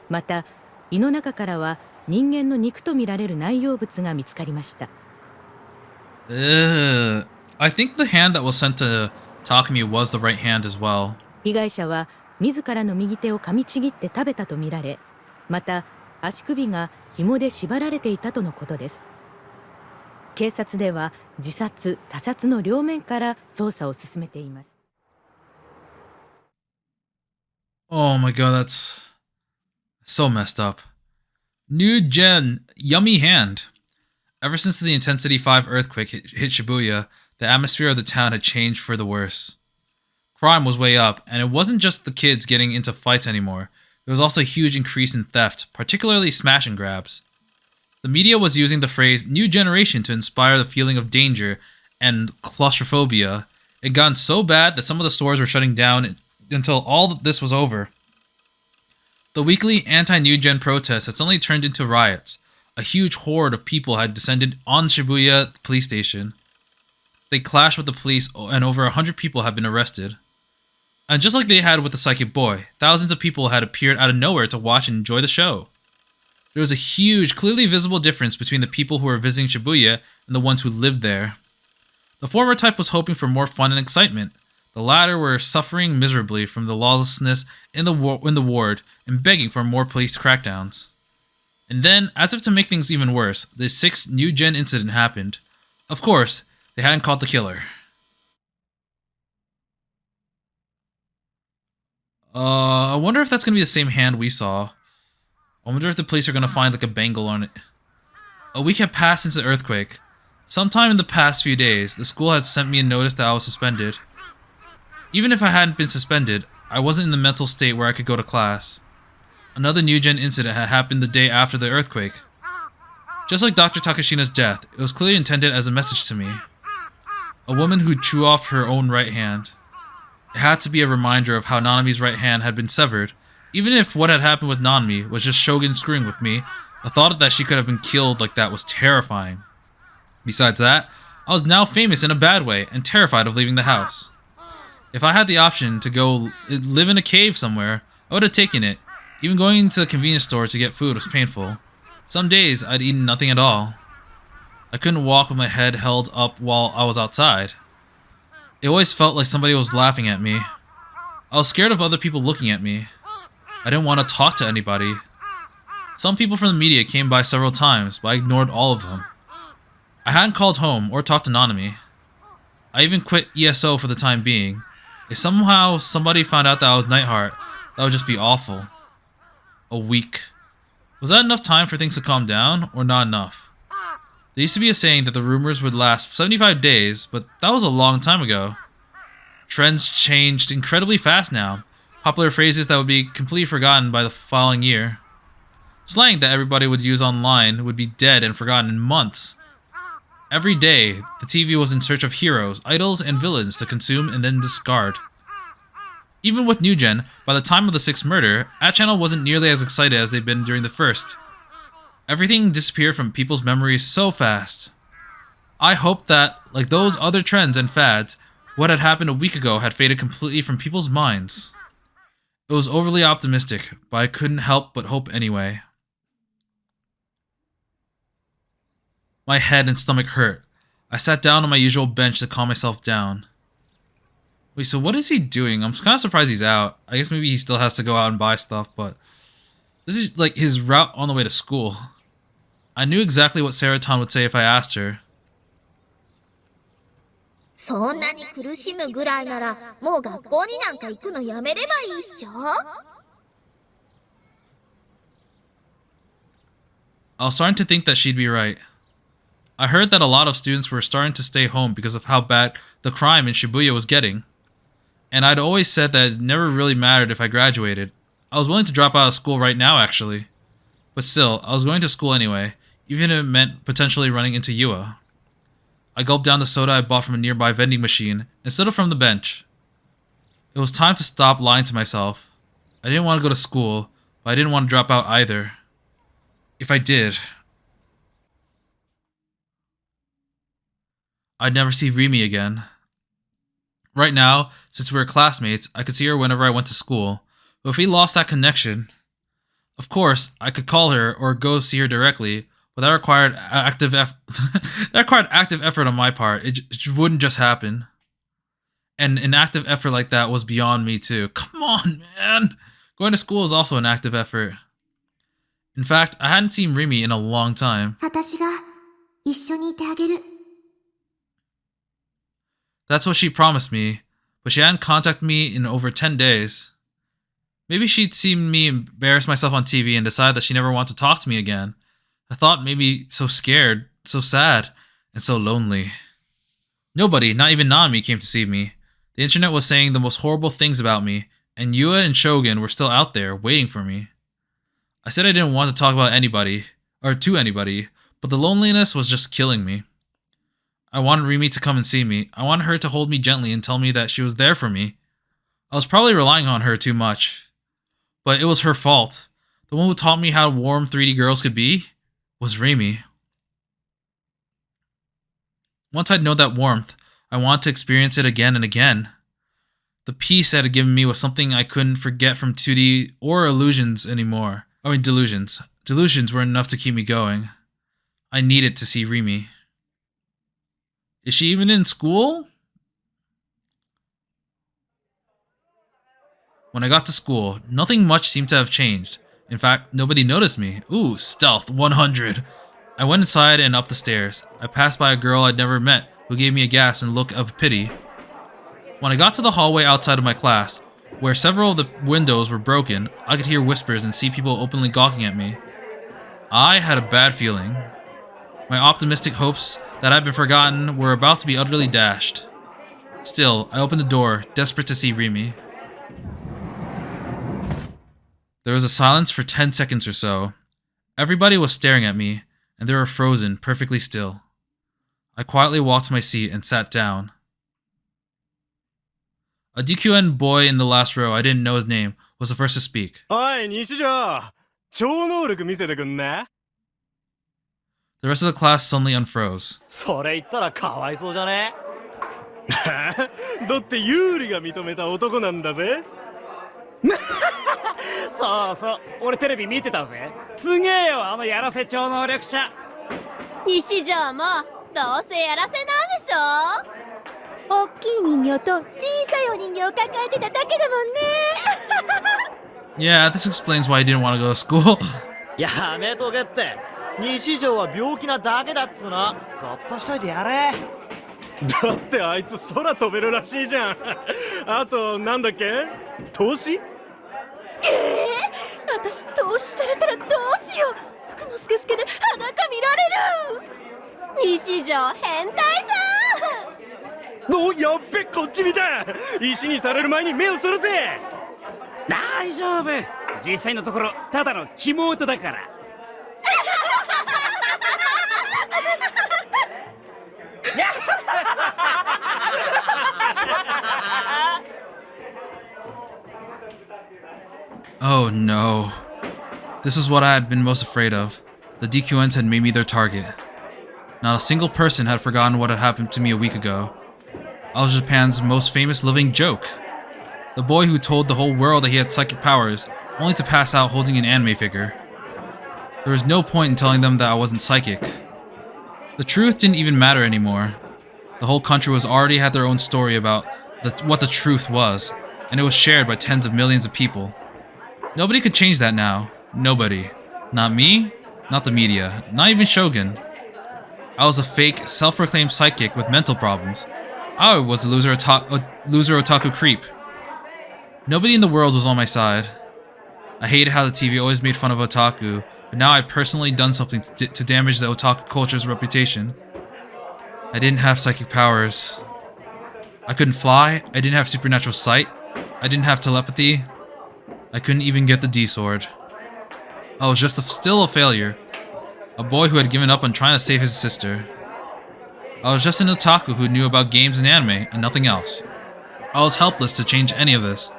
また胃の中からは人間の肉とみられる内容物が見つかりました。I think the hand that was sent to Takumi was the right hand as well. 被害者は自らの右手を噛みちぎって食べたとみられ、また足首が紐で縛られていたとのことです。警察では自殺・他殺の両面から捜査を進めています。Oh my god, that's so messed up. New gen, yummy hand. Ever since the Intensity 5 earthquake hit Shibuya, the atmosphere of the town had changed for the worse. Crime was way up, and it wasn't just the kids getting into fights anymore. There was also a huge increase in theft, particularly smash and grabs. The media was using the phrase new generation to inspire the feeling of danger and claustrophobia. It had gotten so bad that some of the stores were shutting down until all this was over. The weekly anti-new gen protests had suddenly turned into riots. A huge horde of people had descended on Shibuya police station. They clashed with the police, and over 100 people had been arrested. And just like they had with the Psychic Boy, thousands of people had appeared out of nowhere to watch and enjoy the show. There was a huge, clearly visible difference between the people who were visiting Shibuya and the ones who lived there. The former type was hoping for more fun and excitement. The latter were suffering miserably from the lawlessness in the ward and begging for more police crackdowns. And then, as if to make things even worse, the 6th new gen incident happened. Of course, they hadn't caught the killer. I wonder if that's gonna be the same hand we saw. I wonder if the police are gonna find like a bangle on it. A week had passed since the earthquake. Sometime in the past few days, the school had sent me a notice that I was suspended. Even if I hadn't been suspended, I wasn't in the mental state where I could go to class. Another new gen incident had happened the day after the earthquake. Just like Dr. Takashina's death, it was clearly intended as a message to me. A woman who chewed off her own right hand. It had to be a reminder of how Nanami's right hand had been severed. Even if what had happened with Nanami was just Shogun screwing with me, the thought that she could have been killed like that was terrifying. Besides that, I was now famous in a bad way and terrified of leaving the house. If I had the option to go live in a cave somewhere, I would have taken it. Even going to the convenience store to get food was painful. Some days I'd eaten nothing at all. I couldn't walk with my head held up while I was outside. It always felt like somebody was laughing at me. I was scared of other people looking at me. I didn't want to talk to anybody. Some people from the media came by several times, but I ignored all of them. I hadn't called home or talked to Nanami. I even quit ESO for the time being. If somehow somebody found out that I was Nightheart, that would just be awful. A week. Was that enough time for things to calm down, or not enough? There used to be a saying that the rumors would last 75 days, but that was a long time ago. Trends changed incredibly fast now. Popular phrases that would be completely forgotten by the following year. Slang that everybody would use online would be dead and forgotten in months. Every day, the TV was in search of heroes, idols, and villains to consume and then discard. Even with New Gen, by the time of the 6th murder, that channel wasn't nearly as excited as they'd been during the first. Everything disappeared from people's memories so fast. I hoped that, like those other trends and fads, what had happened a week ago had faded completely from people's minds. It was overly optimistic, but I couldn't help but hope anyway. My head and stomach hurt. I sat down on my usual bench to calm myself down. Wait, so what is he doing? I'm kind of surprised he's out. I guess maybe he still has to go out and buy stuff, but this is like his route on the way to school. I knew exactly what Saraton would say if I asked her. そんなに苦しむぐらいなら、もう学校になんか行くのやめればいいっしょ。I was starting to think that she'd be right. I heard that a lot of students were starting to stay home because of how bad the crime in Shibuya was getting. And I'd always said that it never really mattered if I graduated. I was willing to drop out of school right now, actually. But still, I was going to school anyway, even if it meant potentially running into Yua. I gulped down the soda I bought from a nearby vending machine and stood up from the bench. It was time to stop lying to myself. I didn't want to go to school, but I didn't want to drop out either. If I did, I'd never see Rimi again. Right now, since we were classmates, I could see her whenever I went to school. But if we lost that connection, of course, I could call her or go see her directly, but that required that required active effort on my part. It wouldn't just happen. And an active effort like that was beyond me too. Come on, man! Going to school is also an active effort. In fact, I hadn't seen Rimi in a long time. 私が一緒にいてあげる。 That's what she promised me, but she hadn't contacted me in over 10 days. Maybe she'd seen me embarrass myself on TV and decided that she never wanted to talk to me again. I thought maybe so scared, so sad, and so lonely. Nobody, not even Nami, came to see me. The internet was saying the most horrible things about me, and Yua and Shogun were still out there, waiting for me. I said I didn't want to talk about anybody, or to anybody, but the loneliness was just killing me. I wanted Rimi to come and see me. I wanted her to hold me gently and tell me that she was there for me. I was probably relying on her too much. But it was her fault. The one who taught me how warm 3D girls could be was Rimi. Once I'd known that warmth, I wanted to experience it again and again. The peace that it had given me was something I couldn't forget from 2D or illusions anymore. Delusions. Delusions were enough to keep me going. I needed to see Rimi. Is she even in school? When I got to school, nothing much seemed to have changed. In fact, nobody noticed me. Ooh, stealth 100. I went inside and up the stairs. I passed by a girl I'd never met who gave me a gasp and look of pity. When I got to the hallway outside of my class, where several of the windows were broken, I could hear whispers and see people openly gawking at me. I had a bad feeling. My optimistic hopes that had been forgotten were about to be utterly dashed. Still, I opened the door, desperate to see Rimi. There was a silence for 10 seconds or so. Everybody was staring at me, and they were frozen, perfectly still. I quietly walked to my seat and sat down. A DQN boy in the last row, I didn't know his name, was the first to speak. おい、西条、超能力見せてくんね。 The rest of the class suddenly unfroze. それ言ったらかわいそうじゃね？だってユーリが認めた男なんだぜ。そうそう、俺テレビ見てたぜ。すげえよ、あのやらせ超能力者。西条もどうせやらせなんでしょ？大きい人形と小さいお人形を抱えてただけだもんね。Yeah, this explains why I didn't want to go to school. やめとけって。西条は病気なだけだっつうの。そっとしといてやれ。だってあいつ空飛べるらしいじゃん。あとなんだっけ？投資？私投資されたらどうしよう。服もスケスケで裸見られる。西条変態じゃん。お、やっべ、こっち見た。石にされる前に目をそらせ。大丈夫。実際のところただのキモ音だから。Oh no. This is what I had been most afraid of. The DQNs had made me their target. Not a single person had forgotten what had happened to me a week ago. I was Japan's most famous living joke. The boy who told the whole world that he had psychic powers, only to pass out holding an anime figure. There was no point in telling them that I wasn't psychic. The truth didn't even matter anymore. The whole country was already had their own story about what the truth was, and it was shared by tens of millions of people. Nobody could change that now. Nobody. Not me, not the media, not even Shogun. I was a fake, self-proclaimed psychic with mental problems. I was the loser otaku creep. Nobody in the world was on my side. I hated how the TV always made fun of otaku, but now I'd personally done something to damage the otaku culture's reputation. I didn't have psychic powers. I couldn't fly, I didn't have supernatural sight, I didn't have telepathy. I couldn't even get the D-sword. I was just still a failure. A boy who had given up on trying to save his sister. I was just an otaku who knew about games and anime, and nothing else. I was helpless to change any of this.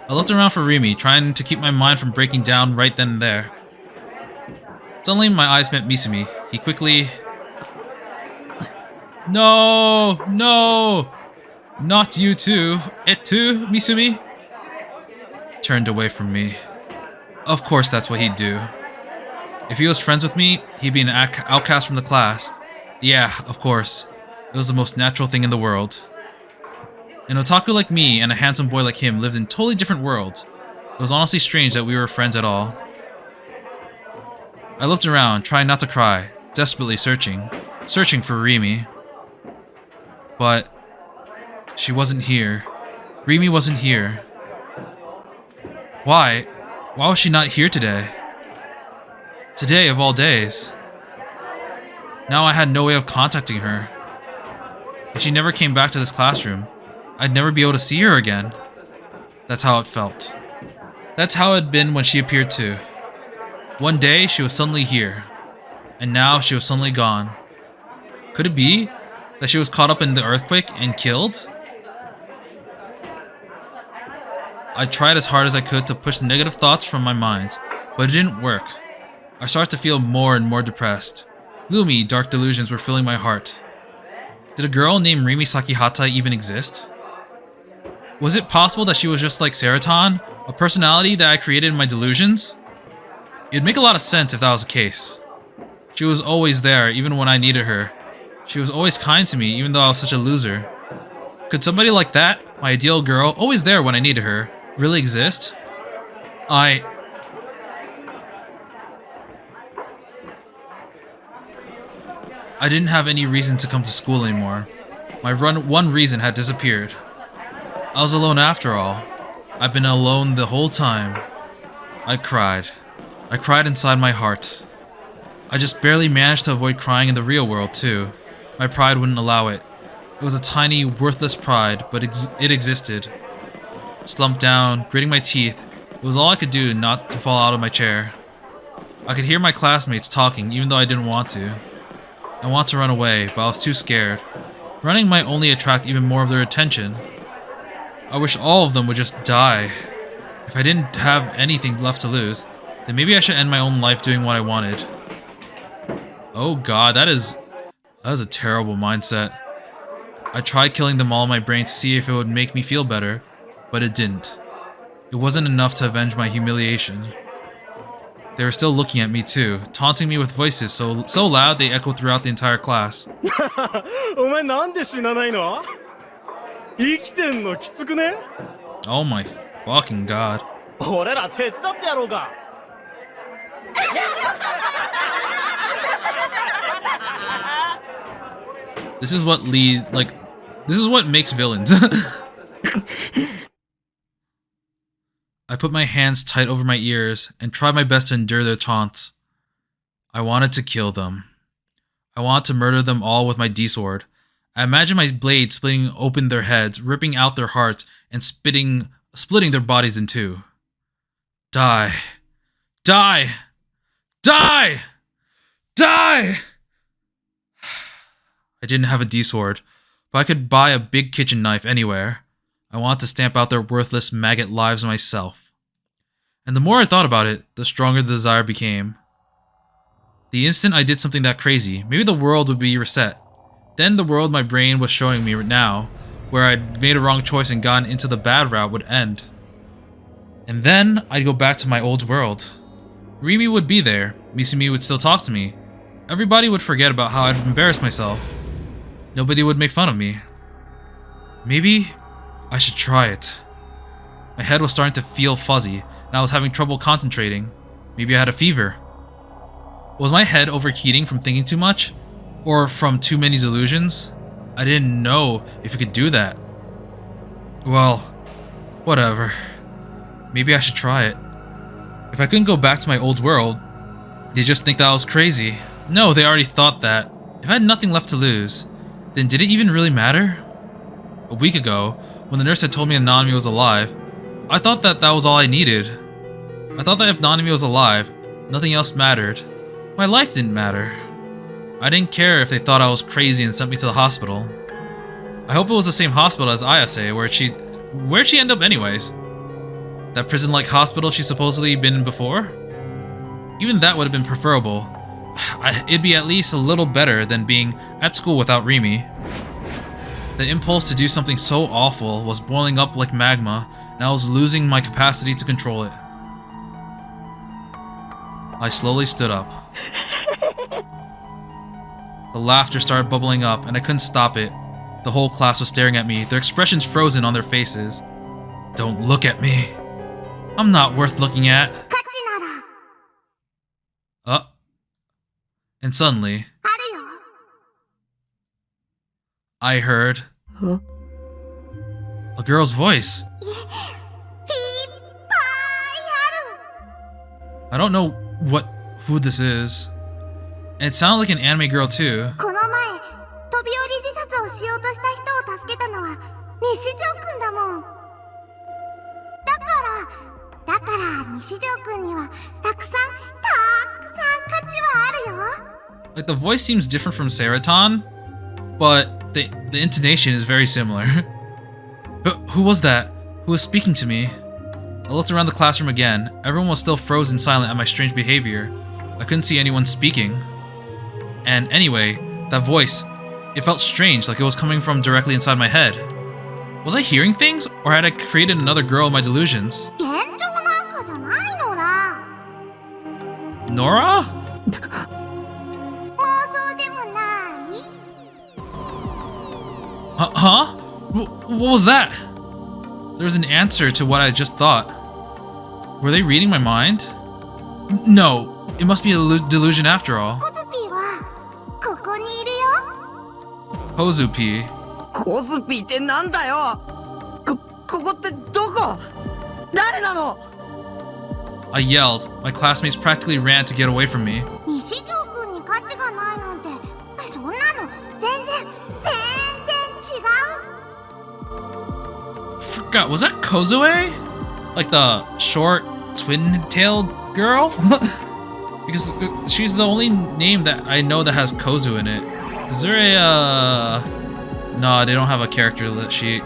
I looked around for Rimi, trying to keep my mind from breaking down right then and there. Suddenly, my eyes met Misumi. He quickly... No! No! Not you too. It too, Misumi? Turned away from me. Of course that's what he'd do. If he was friends with me, he'd be an outcast from the class. Yeah, of course. It was the most natural thing in the world. An otaku like me and a handsome boy like him lived in totally different worlds. It was honestly strange that we were friends at all. I looked around, trying not to cry, desperately searching for Rimi. But she wasn't here. Rimi wasn't here. Why? Why was she not here today? Today of all days. Now I had no way of contacting her. If she never came back to this classroom, I'd never be able to see her again. That's how it felt. That's how it had been when she appeared too. One day, she was suddenly here. And now, she was suddenly gone. Could it be that she was caught up in the earthquake and killed? I tried as hard as I could to push the negative thoughts from my mind, but it didn't work. I started to feel more and more depressed. Gloomy, dark delusions were filling my heart. Did a girl named Rimi Sakihata even exist? Was it possible that she was just like Seraton, a personality that I created in my delusions? It'd make a lot of sense if that was the case. She was always there, even when I needed her. She was always kind to me, even though I was such a loser. Could somebody like that, my ideal girl, always there when I needed her, really exist? I didn't have any reason to come to school anymore. My one reason had disappeared. I was alone after all. I've been alone the whole time. I cried. I cried inside my heart. I just barely managed to avoid crying in the real world too. My pride wouldn't allow it. It was a tiny, worthless pride, but it existed. Slumped down, gritting my teeth, it was all I could do not to fall out of my chair. I could hear my classmates talking even though I didn't want to. I wanted to run away, but I was too scared. Running might only attract even more of their attention. I wish all of them would just die. If I didn't have anything left to lose, then maybe I should end my own life doing what I wanted. Oh god, that is a terrible mindset. I tried killing them all in my brain to see if it would make me feel better, but it didn't. It wasn't enough to avenge my humiliation. They were still looking at me too, taunting me with voices so loud they echoed throughout the entire class. お前なんで死なないの？生きてんのきつくね？ Oh my fucking god. 俺ら手伝ってやろうか。This is what this is what makes villains. I put my hands tight over my ears and tried my best to endure their taunts. I wanted to kill them. I wanted to murder them all with my D-sword. I imagined my blade splitting open their heads, ripping out their hearts, and splitting their bodies in two. Die. Die! Die! Die! I didn't have a D-sword, but I could buy a big kitchen knife anywhere. I wanted to stamp out their worthless maggot lives myself. And the more I thought about it, the stronger the desire became. The instant I did something that crazy, maybe the world would be reset. Then the world my brain was showing me now, where I'd made a wrong choice and gotten into the bad route, would end. And then I'd go back to my old world. Rimi would be there, Misumi would still talk to me. Everybody would forget about how I'd embarrassed myself. Nobody would make fun of me. Maybe I should try it. My head was starting to feel fuzzy, and I was having trouble concentrating. Maybe I had a fever. Was my head overheating from thinking too much? Or from too many delusions? I didn't know if it could do that. Well, whatever. Maybe I should try it. If I couldn't go back to my old world, they'd just think that I was crazy. No, they already thought that. If I had nothing left to lose, then did it even really matter? A week ago, when the nurse had told me Nanami was alive, I thought that was all I needed. I thought that if Nanami was alive, nothing else mattered. My life didn't matter. I didn't care if they thought I was crazy and sent me to the hospital. I hope it was the same hospital as Ayase, where'd she end up anyways? That prison-like hospital she's supposedly been in before? Even that would have been preferable. it'd be at least a little better than being at school without Remy. The impulse to do something so awful was boiling up like magma, and I was losing my capacity to control it. I slowly stood up. The laughter started bubbling up, and I couldn't stop it. The whole class was staring at me, their expressions frozen on their faces. Don't look at me. I'm not worth looking at. And suddenly, I heard a girl's voice. I don't know who this is. And it sounded like an anime girl too. Like the voice seems different from Seraton, but the intonation is very similar. Who was that? Who was speaking to me? I looked around the classroom again. Everyone was still frozen silent at my strange behavior. I couldn't see anyone speaking. And anyway, that voice, it felt strange, like it was coming from directly inside my head. Was I hearing things, or had I created another girl in my delusions? Nora? Huh? What was that? There was an answer to what I just thought. Were they reading my mind? No, it must be a delusion after all. Kozupi. コズピってなんだよ。ここってどこ？誰なの？ I yelled. My classmates practically ran to get away from me. Forgot, was that Kozue? Like the short, twin-tailed girl? Because she's the only name that I know that has Kozu in it. Is there a, No, they don't have a character lit sheet.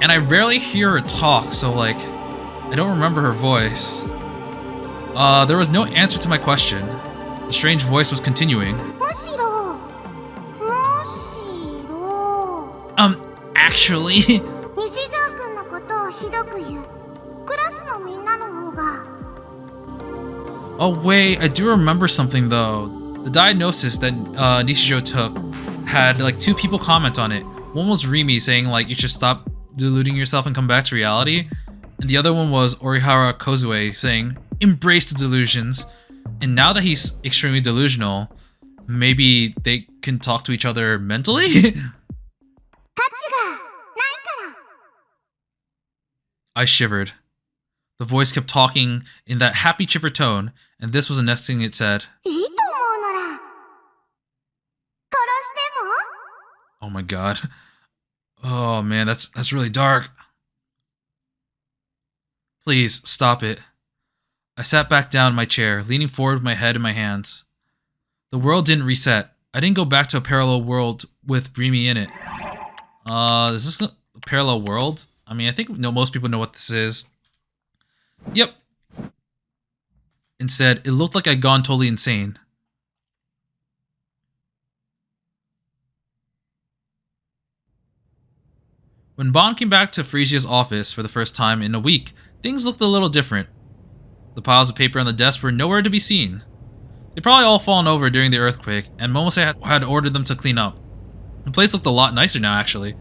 And I rarely hear her talk, so like, I don't remember her voice. There was no answer to my question. The strange voice was continuing. Actually... Oh wait, I do remember something though. The diagnosis that Nishijo took had like 2 people comment on it. One was Remy saying like you should stop deluding yourself and come back to reality. And the other one was Orihara Kozue saying embrace the delusions. And now that he's extremely delusional, maybe they can talk to each other mentally? I shivered. The voice kept talking in that happy chipper tone, and this was the next thing it said. Oh my god. Oh man, that's really dark. Please, stop it. I sat back down in my chair, leaning forward with my head in my hands. The world didn't reset. I didn't go back to a parallel world with Remy in it. Is this a parallel world? I mean, I think most people know what this is. Yep. Instead, it looked like I'd gone totally insane. When Bon came back to Frisia's office for the first time in a week, things looked a little different. The piles of paper on the desk were nowhere to be seen. They'd probably all fallen over during the earthquake, and Momose had ordered them to clean up. The place looked a lot nicer now, actually.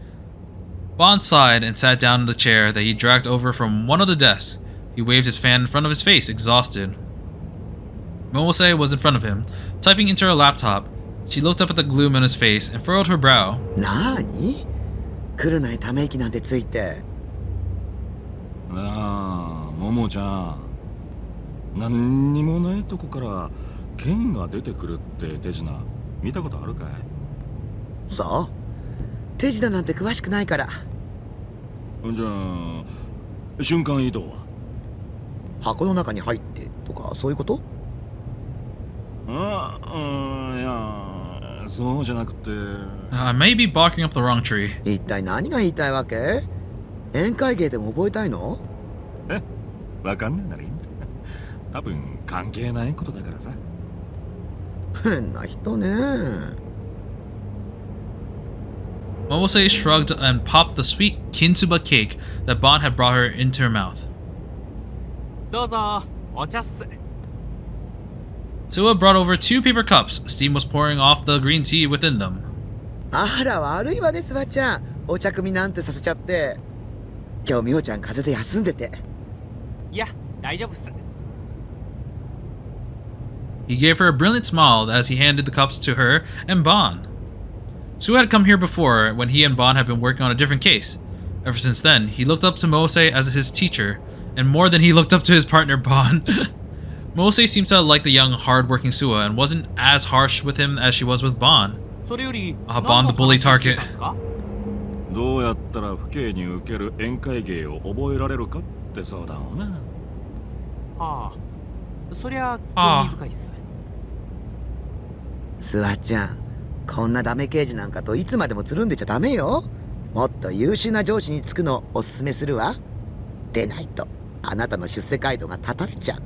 Bon sighed and sat down in the chair that he dragged over from one of the desks. He waved his fan in front of his face, exhausted. Momose was in front of him, typing into her laptop. She looked up at the gloom on his face and furrowed her brow. なーに？来るなりため息なんてついて。なあ、ももちゃん。何にもないとこから剣が出てくるって手品見たことあるかい？そう？手品なんて詳しくないから。じゃあ瞬間移動は？箱の中に入ってとかそういうこと？いやそうじゃなくて。I may be barking up the wrong tree. 一体何が言いたいわけ？宴会芸でも覚えたいの？わかんないならいいんだ。多分関係ないことだからさ。変な人ね。Momose shrugged and popped the sweet kintsuba cake that Bon had brought her into her mouth. どうぞお茶っす。 Suwa brought over 2 paper cups. Steam was pouring off the green tea within them. あら悪いわね、スバちゃん。お茶組なんてさせちゃって。今日みおちゃん風邪で休んでて。いや大丈夫っす。 He gave her a brilliant smile as he handed the cups to her and Bon. Suwa had come here before when he and Bon had been working on a different case. Ever since then, he looked up to Momose as his teacher, and more than he looked up to his partner Bon. Momose seemed to like the young, hard-working Suwa and wasn't as harsh with him as she was with Bon. それより Bon the bully target. どうやったら父兄に受ける宴会芸を覚えられるかって相談をな。はあ、そりゃ興味深いっす。スワちゃん、こんなダメ刑事なんかといつまでもつるんでちゃダメよ。もっと優秀な上司に就くのをおすすめするわ。でないとあなたの出世街道が断たれちゃう。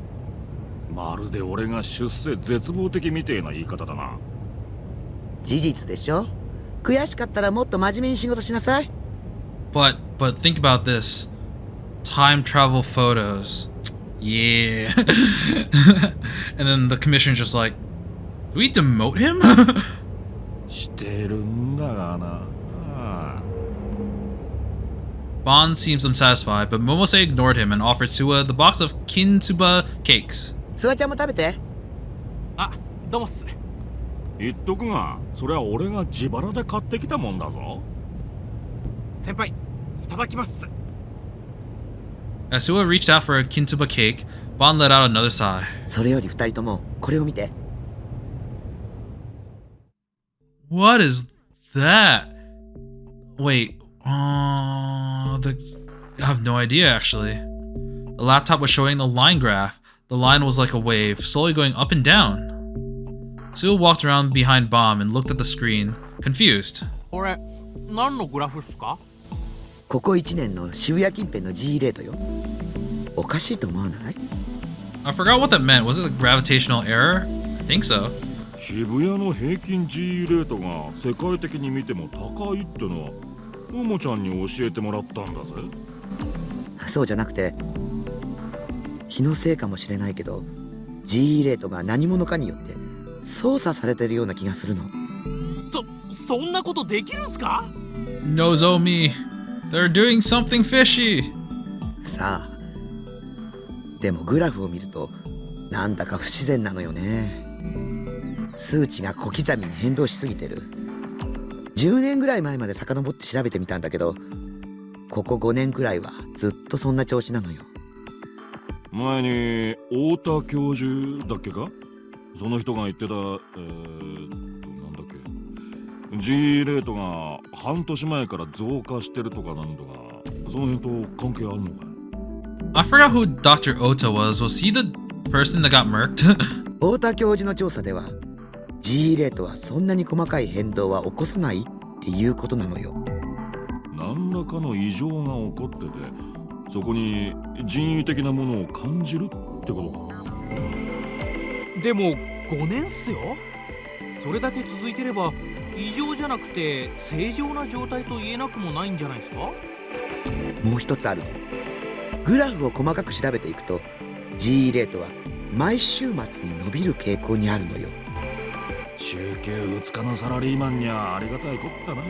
まるで俺が出世絶望的みてえな言い方だな。事実でしょ。悔しかったらもっと真面目に仕事しなさい。But think about this. Time travel photos. Yeah. And then the commissioner's just like, do we demote him? してるんだがな。Bon seems unsatisfied, but Momose ignored him and offered Suwa the box of kintsuba cakes. スワちゃんも食べて。あ、どうもっす。言っとくが、それは俺が自腹で買ってきたもんだぞ。先輩、いただきます。 As Suwa reached out for a kintsuba cake, Bon let out another sigh. それより二人ともこれを見て。What is that? Wait, I have no idea actually. The laptop was showing the line graph. The line was like a wave, slowly going up and down. Suwa walked around behind Bomb and looked at the screen, confused. これ何のグラフっすか？ここ1年の渋谷近辺の G レートよ。おかしいと思わない？ I forgot what that meant. Was it a gravitational error? I think so. 渋谷の平均 G レートが世界的に見ても高いってのはももちゃんに教えてもらったんだぜ。そうじゃなくて、気のせいかもしれないけど G レートが何者かによって操作されてるような気がするの。そんなことできるんすか？ Nozo me. They're doing something fishy. さあ、でもグラフを見るとなんだか不自然なのよね。数値が小刻みに変動しすぎてる。10年ぐらい前まで遡って調べてみたんだけど、ここ5年くらいはずっとそんな調子なのよ。前に太田教授だっけか、その人が言ってたなんだっけ、 G レートが半年前から増加してるとかなんとか、その辺と関係あるのか。 I forgot who Dr. Ota was. Was he the person that got murked? 太田教授の調査では G レートはそんなに細かい変動は起こさないっていうことなのよ。何らかの異常が起こってて、そこに人為的なものを感じるってことか。でも5年っすよ。それだけ続いてれば異常じゃなくて正常な状態と言えなくもないんじゃないですか？もう一つあるの。グラフを細かく調べていくと G レートは毎週末に伸びる傾向にあるのよ。週休2日のサラリーマンにはありがたいこったな。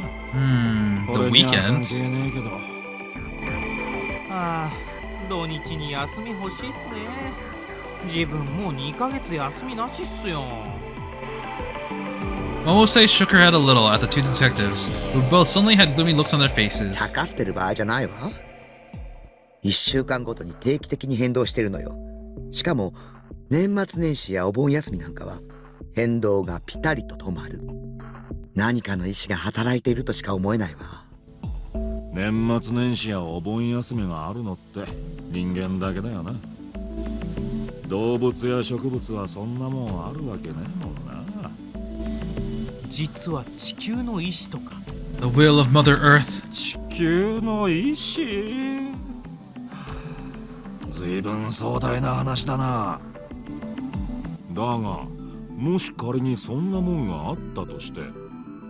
The weekends. 関係ねえけど。ああ、土日に休み欲しいっすね。自分もう2ヶ月休みなしっすよ。 Momose shook her head a little at the two detectives, who both suddenly had gloomy looks on their faces. 茶化してる場合じゃないわ。1週間ごとに定期的に変動してるのよ。しかも年末年始やお盆休みなんかは変動がピタリと止まる。何かの意志が働いているとしか思えないわ。年末年始やお盆休みがあるのって人間だけだよな。動物や植物はそんなもんあるわけねえもんな。実は地球の意志とか。 The will of Mother Earth. 地球の意志。ずいぶん壮大な話だな。だがもし仮にそんなもんがあったとして、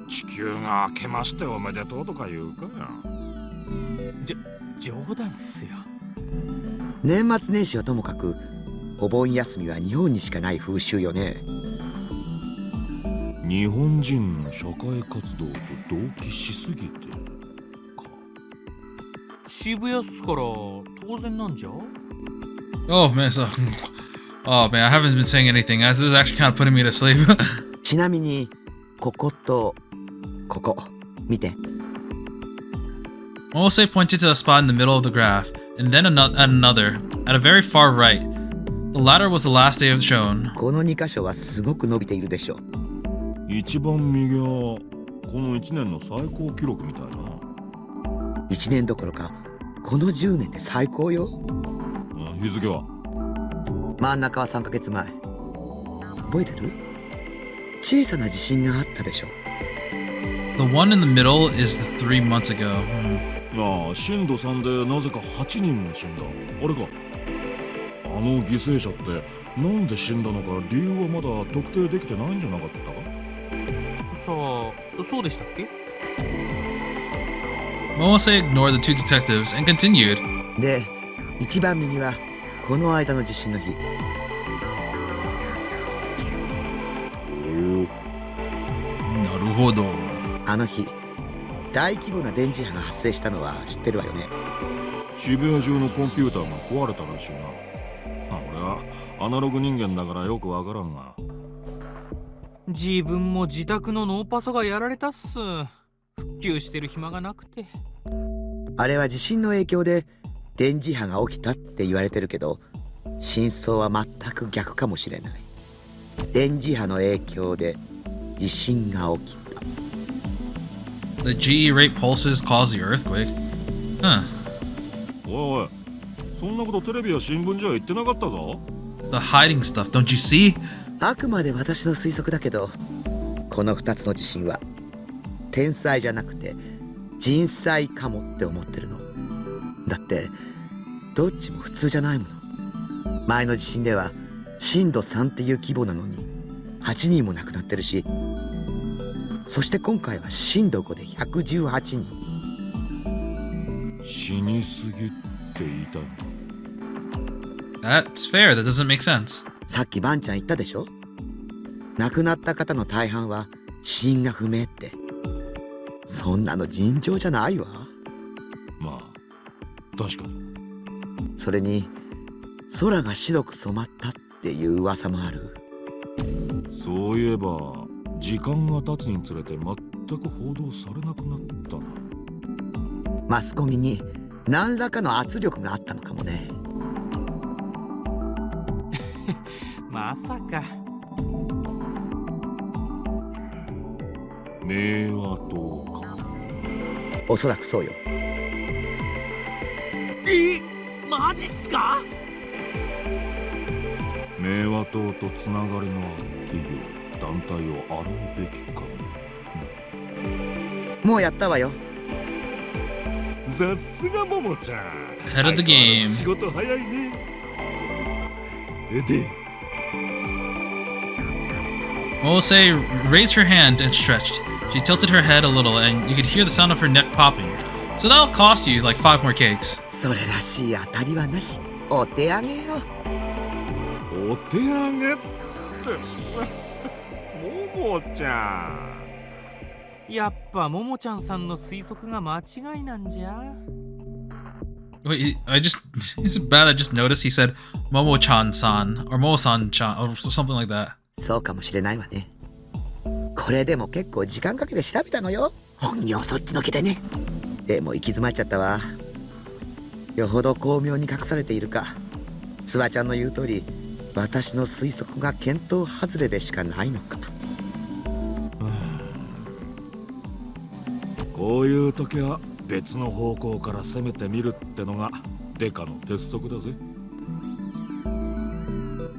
地球が明けましておめでとうとか言うかよ。冗談っすよ。年末年始はともかく、お盆休みは日本にしかない風習よね。日本人の社会活動と同期しすぎてるか。渋谷っすから当然なんじゃ。 Oh man, so oh man, I haven't been saying anything. This is actually kind of putting me to sleep. ちなみに、こことここ見て。Mose pointed to a spot in the middle of the graph, and then another, at a very far right. The latter was the last day of shown. この2箇所はすごく伸びているでしょ。一番右はこの1年の最高記録みたいな。1年どころか、この10年で最高よ。日付は真ん中は3ヶ月前。覚えてる？小さな地震があったでしょ。 The one in the middle is the 3 months ago. ああ、震度3でなぜか8人も死んだ。あれか。あの犠牲者ってなんで死んだのか理由はまだ特定できてないんじゃなかったか。さあ、そうでしたっけ？ Mose ignored the two detectives and continued. で、一番右はこの間の地震の日。なるほど。あの日、大規模な電磁波が発生したのは知ってるわよね。渋谷中のコンピューターが壊れたらしいな。俺はアナログ人間だからよくわからんが。自分も自宅のノーパソがやられたっす。復旧してる暇がなくて。あれは地震の影響で電磁波が起きたって言われてるけど、真相は全く逆かもしれない。電磁波の影響で地震が起きた。 The GE rate pulses caused the earthquake. Huh. おいおい、そんなことテレビや新聞じゃ言ってなかったぞ。 The hiding stuff, don't you see? あくまで私の推測だけど、この2つの地震は天災じゃなくて人災かもって思ってるの。だってどっちも普通じゃないもの。前の地震では震度3っていう規模なのに8人も亡くなってるし、そして今回は震度5で118人。死にすぎって言いたい。 That's fair, that doesn't make sense. さっきバンちゃん言ったでしょ。亡くなった方の大半は死因が不明って。そんなの尋常じゃないわ。まあ確かに。それに空が白く染まったっていう噂もある。そういえば時間が経つにつれて全く報道されなくなったな。マスコミに何らかの圧力があったのかもね。まさか。明和島か。おそらくそうよ。マジっすか？明和島とつながりのある企業団体を洗うべきかも。もうやったわよ。さすがももちゃん。 Head of the game. 仕事早いね。で Mose raised her hand and stretched. She tilted her head a little, and you could hear the sound of her neck popping. So that'll cost you like 5 more cakes. それらしい当たりはなし。お手上げよ。お手上げってももちゃん。やっぱももちゃんさんの推測が間違いなんじゃ。 Wait, it's bad I just noticed he said Momo-chan-san or Momo-san-chan or something like that. そうかもしれないわね。これでも結構時間かけて調べたのよ。本業そっちのけでね。でも行き詰まっちゃったわ。よほど巧妙に隠されているか。つばちゃんの言う通り、私の推測が見当外れでしかないのか。こういう時は別の方向から攻めてみるってのがデカの鉄則だぜ。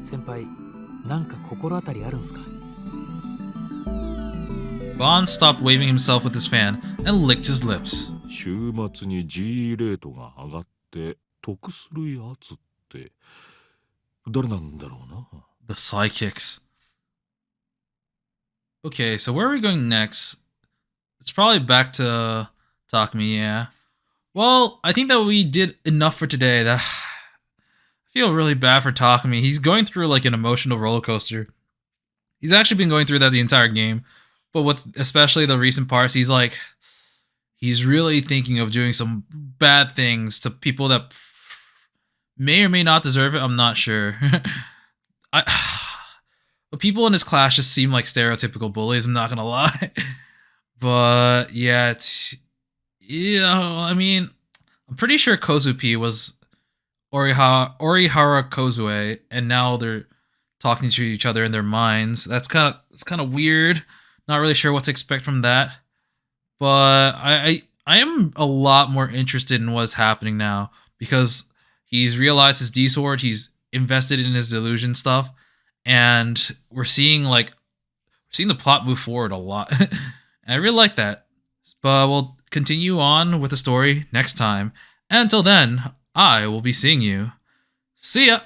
先輩、なんか心当たりあるんすか？ Bond stopped waving himself with his fan and licked his lips. 週末に GE レートが上がって得するやつって誰なんだろうな。 The psychics. Okay, so where are we going next? It's probably back to Takumi, yeah. Well, I think that we did enough for today. That I feel really bad for Takumi. He's going through like an emotional roller coaster. He's actually been going through that the entire game. But with especially the recent parts, he's really thinking of doing some bad things to people that may or may not deserve it. I'm not sure. I the people in his class just seem like stereotypical bullies, I'm not gonna lie. But yeah, I mean, I'm pretty sure Kozupi was Orihara Kozue, and now they're talking to each other in their minds. It's kind of weird. Not really sure what to expect from that. But I am a lot more interested in what's happening now because he's realized his D sword. He's invested in his illusion stuff, and we're seeing the plot move forward a lot. And I really like that. But we'll continue on with the story next time. And until then, I will be seeing you. See ya!